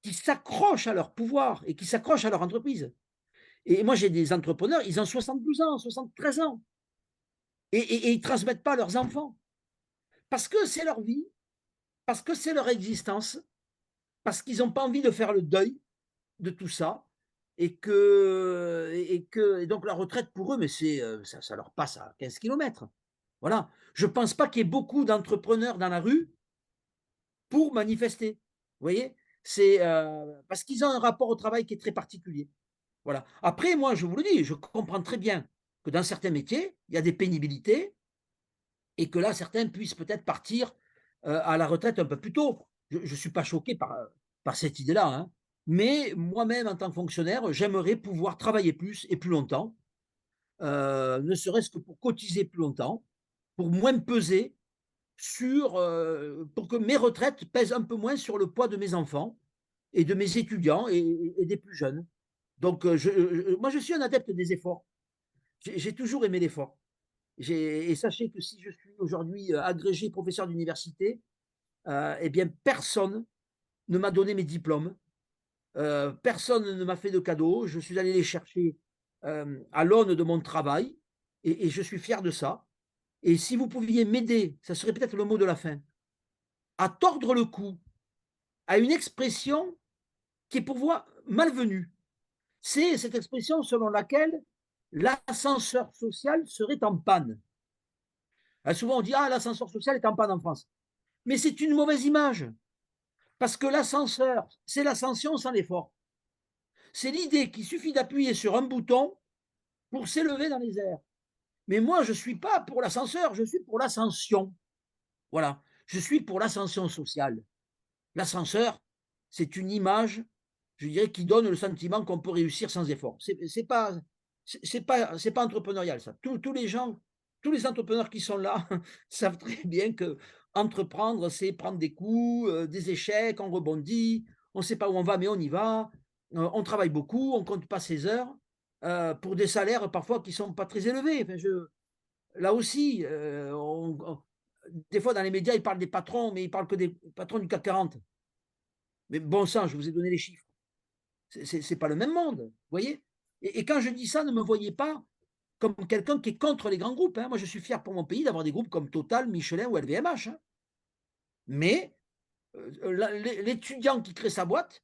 qui s'accrochent à leur pouvoir et qui s'accrochent à leur entreprise. Et moi, j'ai des entrepreneurs, ils ont 72 ans, 73 ans, et ils ne transmettent pas à leurs enfants. Parce que c'est leur vie, parce que c'est leur existence, parce qu'ils n'ont pas envie de faire le deuil de tout ça, et donc la retraite pour eux, mais ça leur passe à 15 kilomètres. Voilà. Je ne pense pas qu'il y ait beaucoup d'entrepreneurs dans la rue pour manifester. Vous voyez? C'est parce qu'ils ont un rapport au travail qui est très particulier. Voilà. Après, moi, je vous le dis, je comprends très bien que dans certains métiers, il y a des pénibilités et que là, certains puissent peut-être partir à la retraite un peu plus tôt. Je ne suis pas choqué par cette idée-là, hein. Mais moi-même, en tant que fonctionnaire, j'aimerais pouvoir travailler plus et plus longtemps, ne serait-ce que pour cotiser plus longtemps, pour moins peser pour que mes retraites pèsent un peu moins sur le poids de mes enfants et de mes étudiants et des plus jeunes. Donc, moi, je suis un adepte des efforts. J'ai toujours aimé l'effort. Et sachez que si je suis aujourd'hui agrégé professeur d'université, eh bien, personne ne m'a donné mes diplômes, personne ne m'a fait de cadeaux. Je suis allé les chercher à l'aune de mon travail et je suis fier de ça. Et si vous pouviez m'aider, ça serait peut-être le mot de la fin, à tordre le cou à une expression qui est pour moi malvenue. C'est cette expression selon laquelle l'ascenseur social serait en panne. Souvent on dit: «Ah, l'ascenseur social est en panne en France». Mais c'est une mauvaise image, parce que l'ascenseur, c'est l'ascension sans l'effort. C'est l'idée qu'il suffit d'appuyer sur un bouton pour s'élever dans les airs. Mais moi, je ne suis pas pour l'ascenseur, je suis pour l'ascension. Voilà, je suis pour l'ascension sociale. L'ascenseur, c'est une image, je dirais, qui donne le sentiment qu'on peut réussir sans effort. C'est pas entrepreneurial ça. Tous les gens, tous les entrepreneurs qui sont là savent très bien que entreprendre, c'est prendre des coups, des échecs, on rebondit, on ne sait pas où on va, mais on y va. On travaille beaucoup, on compte pas ses heures, pour des salaires parfois qui sont pas très élevés. Enfin, là aussi, des fois dans les médias, ils parlent des patrons, mais ils parlent que des patrons du CAC 40. Mais bon sang, je vous ai donné les chiffres. C'est pas le même monde, vous voyez? Et quand je dis ça, ne me voyez pas comme quelqu'un qui est contre les grands groupes, hein. Moi, je suis fier pour mon pays d'avoir des groupes comme Total, Michelin ou LVMH, hein. Mais l'étudiant qui crée sa boîte,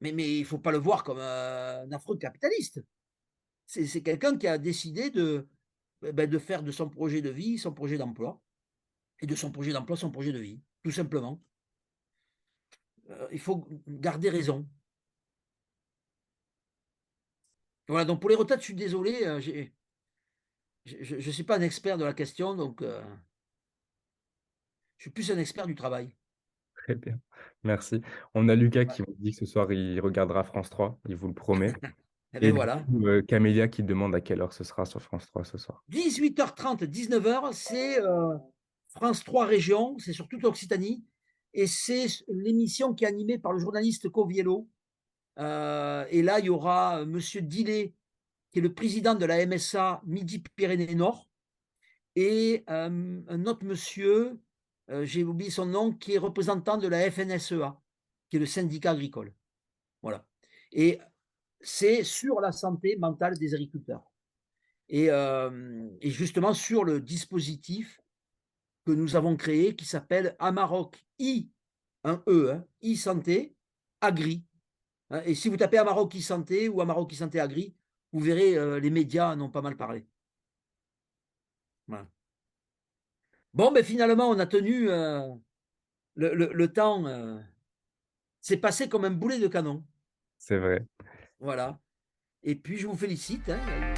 mais il ne faut pas le voir comme un affreux capitaliste. C'est quelqu'un qui a décidé de faire de son projet de vie son projet d'emploi et de son projet d'emploi son projet de vie, tout simplement. Il faut garder raison. Voilà, donc pour les retraites, je suis désolé, je ne suis pas un expert de la question, donc je suis plus un expert du travail. Très bien, merci. On a Lucas qui nous dit que ce soir, il regardera France 3, il vous le promet. Et bien Et du voilà. coup, Camélia qui demande à quelle heure ce sera sur France 3 ce soir? 18h30, 19h, c'est France 3 Régions, c'est sur toute l'Occitanie, et c'est l'émission qui est animée par le journaliste Coviello. Et là, il y aura Monsieur Dillet, qui est le président de la MSA Midi-Pyrénées-Nord, et un autre monsieur, j'ai oublié son nom, qui est représentant de la FNSEA, qui est le syndicat agricole. Voilà. Et c'est sur la santé mentale des agriculteurs. Et justement sur le dispositif que nous avons créé qui s'appelle Amarok un E, hein, e-santé, agri, hein. Et si vous tapez Amarok e-santé ou Amarok e-santé agri, vous verrez, les médias en ont pas mal parlé. Voilà. Bon, ben finalement, on a tenu le temps, c'est passé comme un boulet de canon. C'est vrai. Voilà. Et puis, je vous félicite, hein.